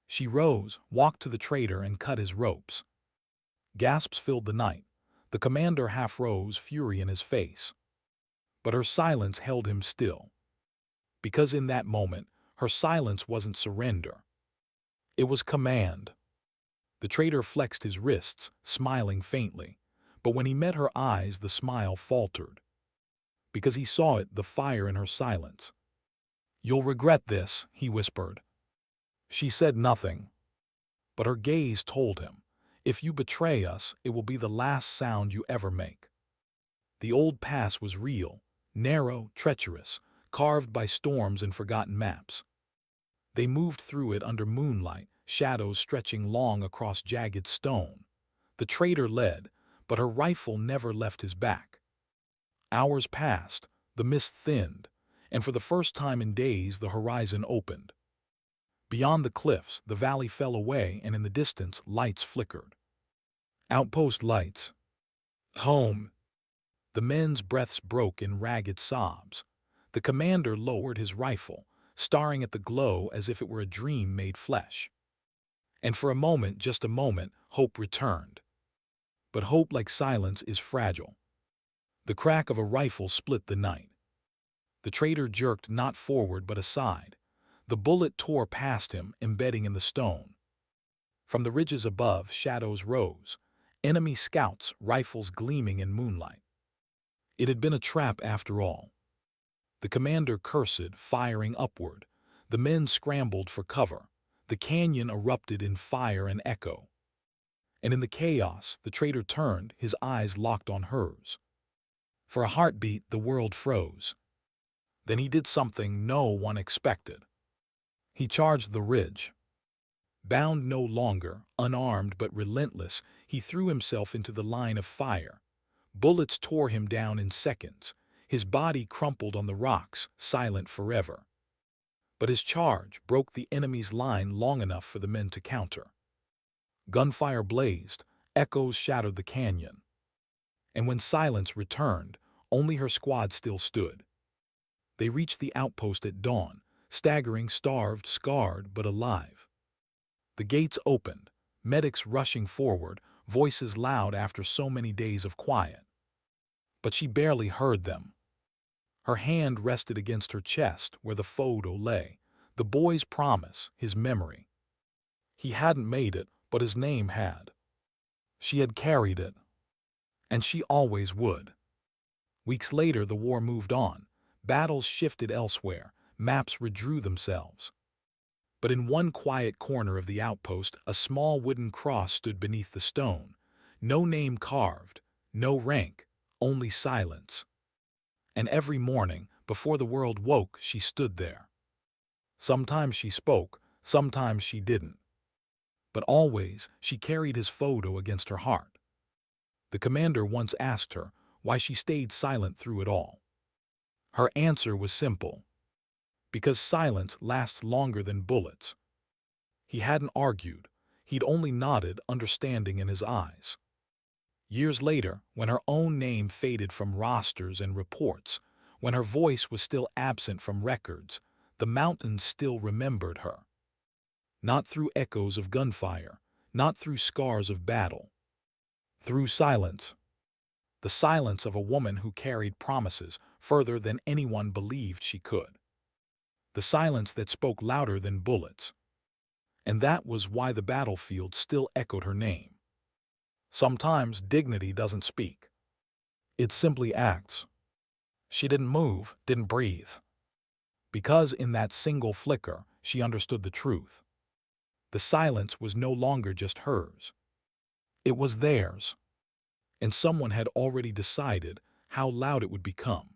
She rose, walked to the traitor, and cut his ropes. Gasps filled the night. The commander half rose, fury in his face. But her silence held him still. Because in that moment, her silence wasn't surrender. It was command. The traitor flexed his wrists, smiling faintly. But when he met her eyes, the smile faltered. Because he saw it, the fire in her silence. "You'll regret this," he whispered. She said nothing. But her gaze told him, "If you betray us, it will be the last sound you ever make." The old pass was real, narrow, treacherous, carved by storms and forgotten maps. They moved through it under moonlight, shadows stretching long across jagged stone. The traitor led, but her rifle never left his back. Hours passed, the mist thinned, and for the first time in days the horizon opened. Beyond the cliffs, the valley fell away, and in the distance, lights flickered. Outpost lights. Home. The men's breaths broke in ragged sobs. The commander lowered his rifle, staring at the glow as if it were a dream made flesh. And for a moment, just a moment, hope returned. But hope, like silence, is fragile. The crack of a rifle split the night. The traitor jerked not forward but aside. The bullet tore past him, embedding in the stone. From the ridges above, shadows rose. Enemy scouts, rifles gleaming in moonlight. It had been a trap after all. The commander cursed, firing upward. The men scrambled for cover. The canyon erupted in fire and echo. And in the chaos, the traitor turned, his eyes locked on hers. For a heartbeat, the world froze. Then he did something no one expected. He charged the ridge. Bound no longer, unarmed but relentless, he threw himself into the line of fire. Bullets tore him down in seconds. His body crumpled on the rocks, silent forever. But his charge broke the enemy's line long enough for the men to counter. Gunfire blazed, echoes shattered the canyon. And when silence returned, only her squad still stood. They reached the outpost at dawn, staggering, starved, scarred, but alive. The gates opened, medics rushing forward, voices loud after so many days of quiet. But she barely heard them. Her hand rested against her chest where the photo lay, the boy's promise, his memory. He hadn't made it, but his name had. She had carried it. And she always would. Weeks later, the war moved on. Battles shifted elsewhere. Maps redrew themselves. But in one quiet corner of the outpost, a small wooden cross stood beneath the stone. No name carved, no rank, only silence. And every morning, before the world woke, she stood there. Sometimes she spoke, sometimes she didn't. But always, she carried his photo against her heart. The commander once asked her why she stayed silent through it all. Her answer was simple. Because silence lasts longer than bullets. He hadn't argued. He'd only nodded, understanding in his eyes. Years later, when her own name faded from rosters and reports, when her voice was still absent from records, the mountains still remembered her. Not through echoes of gunfire, not through scars of battle. Through silence. The silence of a woman who carried promises further than anyone believed she could. The silence that spoke louder than bullets. And that was why the battlefield still echoed her name. Sometimes dignity doesn't speak. It simply acts. She didn't move, didn't breathe. Because in that single flicker, she understood the truth. The silence was no longer just hers. It was theirs. And someone had already decided how loud it would become.